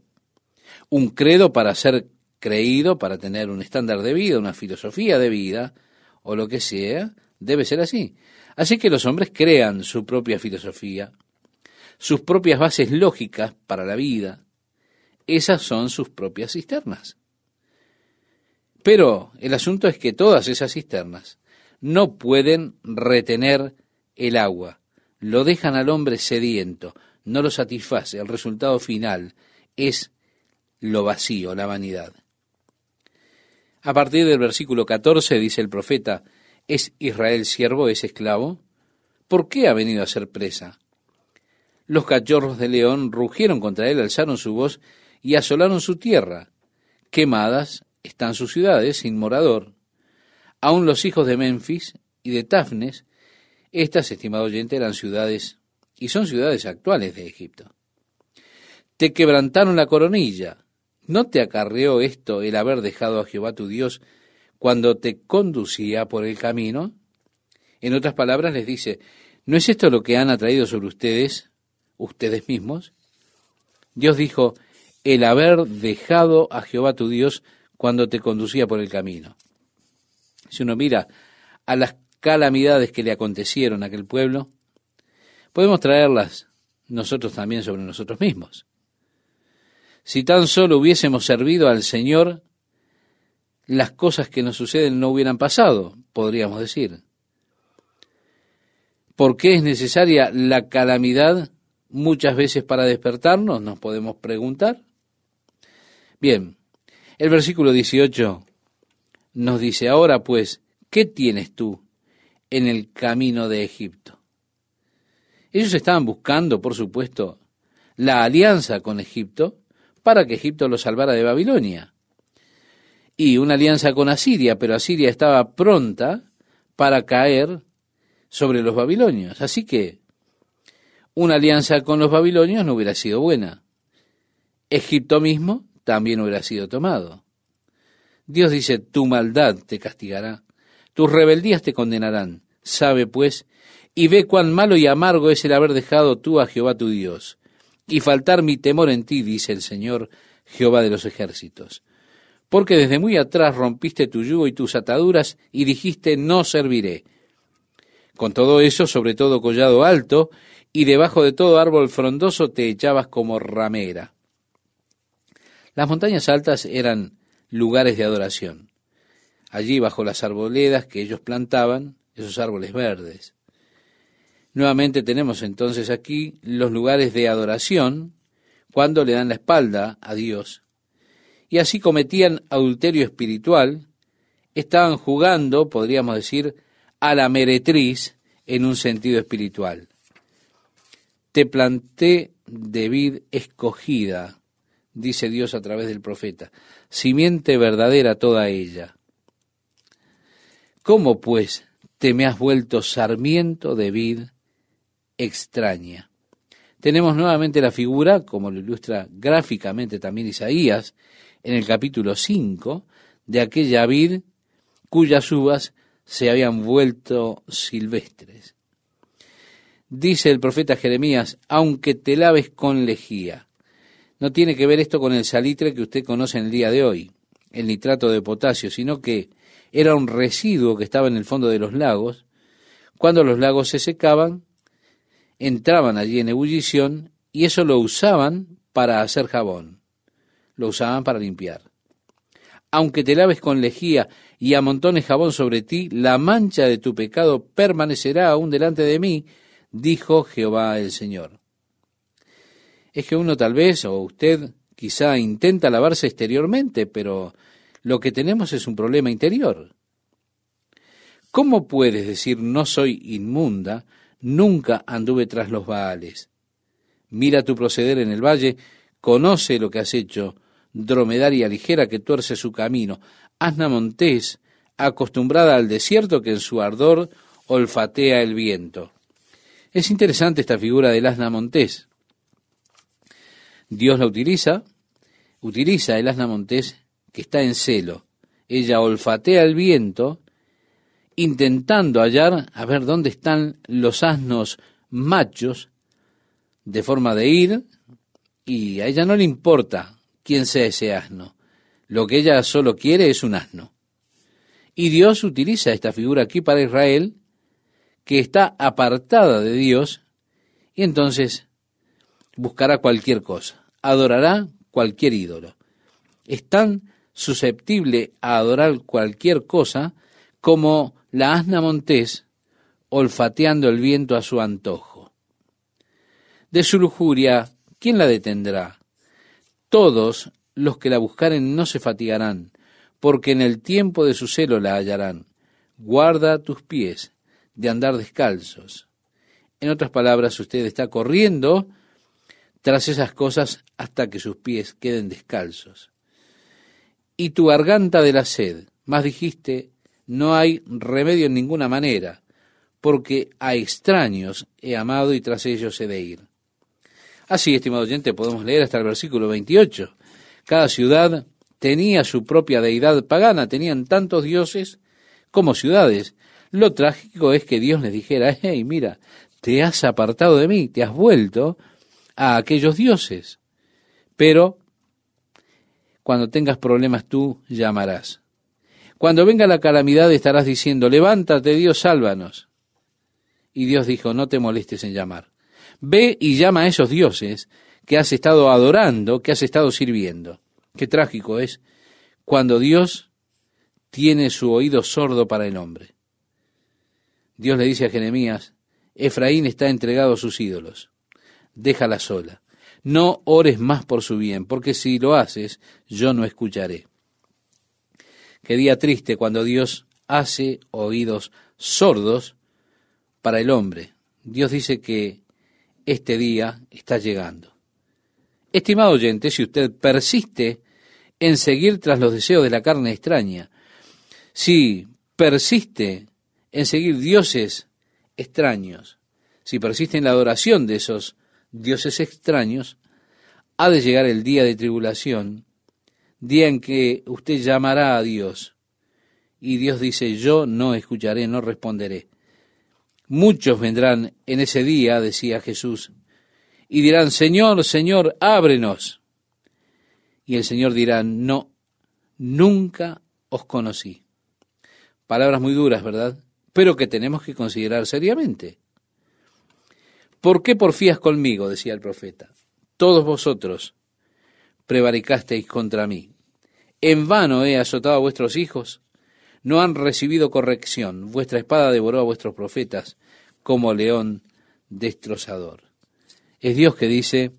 Un credo para ser creído, para tener un estándar de vida, una filosofía de vida, o lo que sea, debe ser así. Así que los hombres crean su propia filosofía, sus propias bases lógicas para la vida. Esas son sus propias cisternas. Pero el asunto es que todas esas cisternas no pueden retener el agua. Lo dejan al hombre sediento, no lo satisface. El resultado final es lo vacío, la vanidad. A partir del versículo 14 dice el profeta: ¿es Israel siervo, es esclavo? ¿Por qué ha venido a ser presa? Los cachorros de león rugieron contra él, alzaron su voz y asolaron su tierra. Quemadas están sus ciudades sin morador. Aún los hijos de Memphis y de Tafnes, estas, estimado oyente, eran ciudades y son ciudades actuales de Egipto. Te quebrantaron la coronilla. ¿No te acarreó esto el haber dejado a Jehová tu Dios cuando te conducía por el camino? En otras palabras les dice: ¿no es esto lo que han atraído sobre ustedes mismos? Dios dijo: el haber dejado a Jehová tu Dios cuando te conducía por el camino. Si uno mira a las calamidades que le acontecieron a aquel pueblo, podemos traerlas nosotros también sobre nosotros mismos. Si tan solo hubiésemos servido al Señor, las cosas que nos suceden no hubieran pasado, podríamos decir. ¿Por qué es necesaria la calamidad muchas veces para despertarnos? Nos podemos preguntar. Bien, el versículo 18 nos dice, ahora pues, ¿qué tienes tú en el camino de Egipto? Ellos estaban buscando, por supuesto, la alianza con Egipto para que Egipto los salvara de Babilonia. Y una alianza con Asiria, pero Asiria estaba pronta para caer sobre los babilonios. Así que una alianza con los babilonios no hubiera sido buena. Egipto mismo también hubiera sido tomado. Dios dice, tu maldad te castigará, tus rebeldías te condenarán. Sabe pues, y ve cuán malo y amargo es el haber dejado tú a Jehová tu Dios, y faltar mi temor en ti, dice el Señor, Jehová de los ejércitos. Porque desde muy atrás rompiste tu yugo y tus ataduras, y dijiste, no serviré. Con todo eso, sobre todo collado alto, y debajo de todo árbol frondoso te echabas como ramera. Las montañas altas eran lugares de adoración. Allí, bajo las arboledas que ellos plantaban, esos árboles verdes. Nuevamente tenemos entonces aquí los lugares de adoración, cuando le dan la espalda a Dios. Y así cometían adulterio espiritual, estaban jugando, podríamos decir, a la meretriz en un sentido espiritual. Te planté de vid escogida, dice Dios a través del profeta, simiente verdadera toda ella. ¿Cómo pues te me has vuelto sarmiento de vid extraña? Tenemos nuevamente la figura, como lo ilustra gráficamente también Isaías, en el capítulo 5, de aquella vid cuyas uvas se habían vuelto silvestres. Dice el profeta Jeremías, aunque te laves con lejía. No tiene que ver esto con el salitre que usted conoce en el día de hoy, el nitrato de potasio, sino que era un residuo que estaba en el fondo de los lagos. Cuando los lagos se secaban, entraban allí en ebullición y eso lo usaban para hacer jabón, lo usaban para limpiar. Aunque te laves con lejía y amontones jabón sobre ti, la mancha de tu pecado permanecerá aún delante de mí, dijo Jehová el Señor. Es que uno tal vez, o usted quizá intenta lavarse exteriormente, pero lo que tenemos es un problema interior. ¿Cómo puedes decir no soy inmunda? Nunca anduve tras los Baales. Mira tu proceder en el valle, conoce lo que has hecho, dromedaria ligera que tuerce su camino, asna montés, acostumbrada al desierto que en su ardor olfatea el viento. Es interesante esta figura del asna montés. Dios la utiliza el asna montés que está en celo. Ella olfatea el viento, intentando hallar, a ver dónde están los asnos machos, de forma de ir, y a ella no le importa quién sea ese asno. Lo que ella solo quiere es un asno. Y Dios utiliza esta figura aquí para Israel, que está apartada de Dios, y entonces buscará cualquier cosa, adorará cualquier ídolo. Es tan susceptible a adorar cualquier cosa como la asna montés olfateando el viento a su antojo. De su lujuria, ¿quién la detendrá? Todos los que la buscaren no se fatigarán, porque en el tiempo de su celo la hallarán. Guarda tus pies de andar descalzos. En otras palabras, usted está corriendo tras esas cosas hasta que sus pies queden descalzos. Y tu garganta de la sed, más dijiste, no hay remedio en ninguna manera, porque a extraños he amado y tras ellos he de ir. Así, estimado oyente, podemos leer hasta el versículo 28. Cada ciudad tenía su propia deidad pagana, tenían tantos dioses como ciudades. Lo trágico es que Dios les dijera, hey, mira, te has apartado de mí, te has vuelto a aquellos dioses. Pero cuando tengas problemas tú llamarás. Cuando venga la calamidad estarás diciendo, levántate Dios, sálvanos. Y Dios dijo, no te molestes en llamar. Ve y llama a esos dioses que has estado adorando, que has estado sirviendo. Qué trágico es cuando Dios tiene su oído sordo para el hombre. Dios le dice a Jeremías, Efraín está entregado a sus ídolos. Déjala sola. No ores más por su bien, porque si lo haces, yo no escucharé. Qué día triste cuando Dios hace oídos sordos para el hombre. Dios dice que este día está llegando. Estimado oyente, si usted persiste en seguir tras los deseos de la carne extraña, si persiste en seguir dioses extraños, si persiste en la adoración de esos dioses extraños, ha de llegar el día de tribulación, día en que usted llamará a Dios, y Dios dice, yo no escucharé, no responderé. Muchos vendrán en ese día, decía Jesús, y dirán, Señor, Señor, ábrenos. Y el Señor dirá, no, nunca os conocí. Palabras muy duras, ¿verdad? Pero que tenemos que considerar seriamente. ¿Por qué porfías conmigo?, decía el profeta. Todos vosotros prevaricasteis contra mí. En vano he azotado a vuestros hijos. No han recibido corrección. Vuestra espada devoró a vuestros profetas como león destrozador. Es Dios que dice,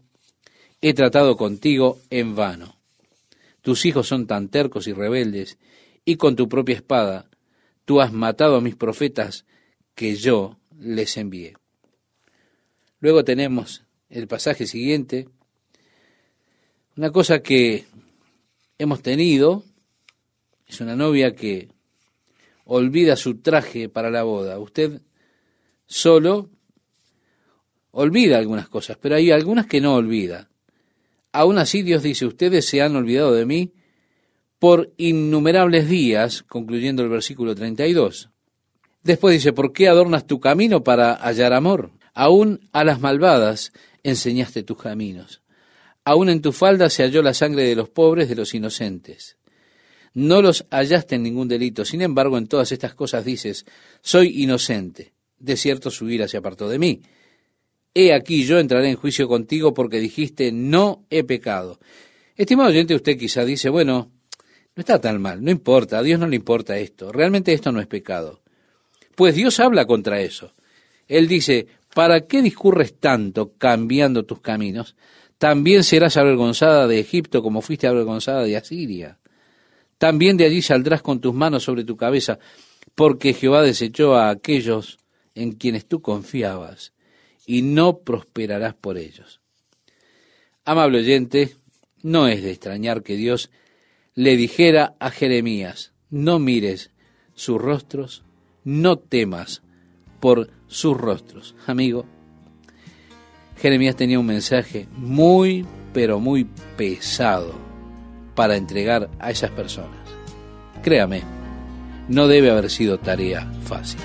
he tratado contigo en vano. Tus hijos son tan tercos y rebeldes, y con tu propia espada tú has matado a mis profetas que yo les envié. Luego tenemos el pasaje siguiente, una cosa que hemos tenido, es una novia que olvida su traje para la boda. Usted solo olvida algunas cosas, pero hay algunas que no olvida. Aún así Dios dice, ustedes se han olvidado de mí por innumerables días, concluyendo el versículo 32. Después dice, ¿por qué adornas tu camino para hallar amor? Aún a las malvadas enseñaste tus caminos. Aún en tu falda se halló la sangre de los pobres, de los inocentes. No los hallaste en ningún delito. Sin embargo, en todas estas cosas dices, soy inocente. De cierto su ira se apartó de mí. He aquí yo entraré en juicio contigo porque dijiste, no he pecado. Estimado oyente, usted quizá dice, bueno, no está tan mal, no importa, a Dios no le importa esto. Realmente esto no es pecado. Pues Dios habla contra eso. Él dice, ¿para qué discurres tanto cambiando tus caminos? También serás avergonzada de Egipto como fuiste avergonzada de Asiria. También de allí saldrás con tus manos sobre tu cabeza, porque Jehová desechó a aquellos en quienes tú confiabas, y no prosperarás por ellos. Amable oyente, no es de extrañar que Dios le dijera a Jeremías, no mires sus rostros, no temas por sus rostros. Amigo, Jeremías tenía un mensaje muy, pero muy pesado para entregar a esas personas. Créame, no debe haber sido tarea fácil.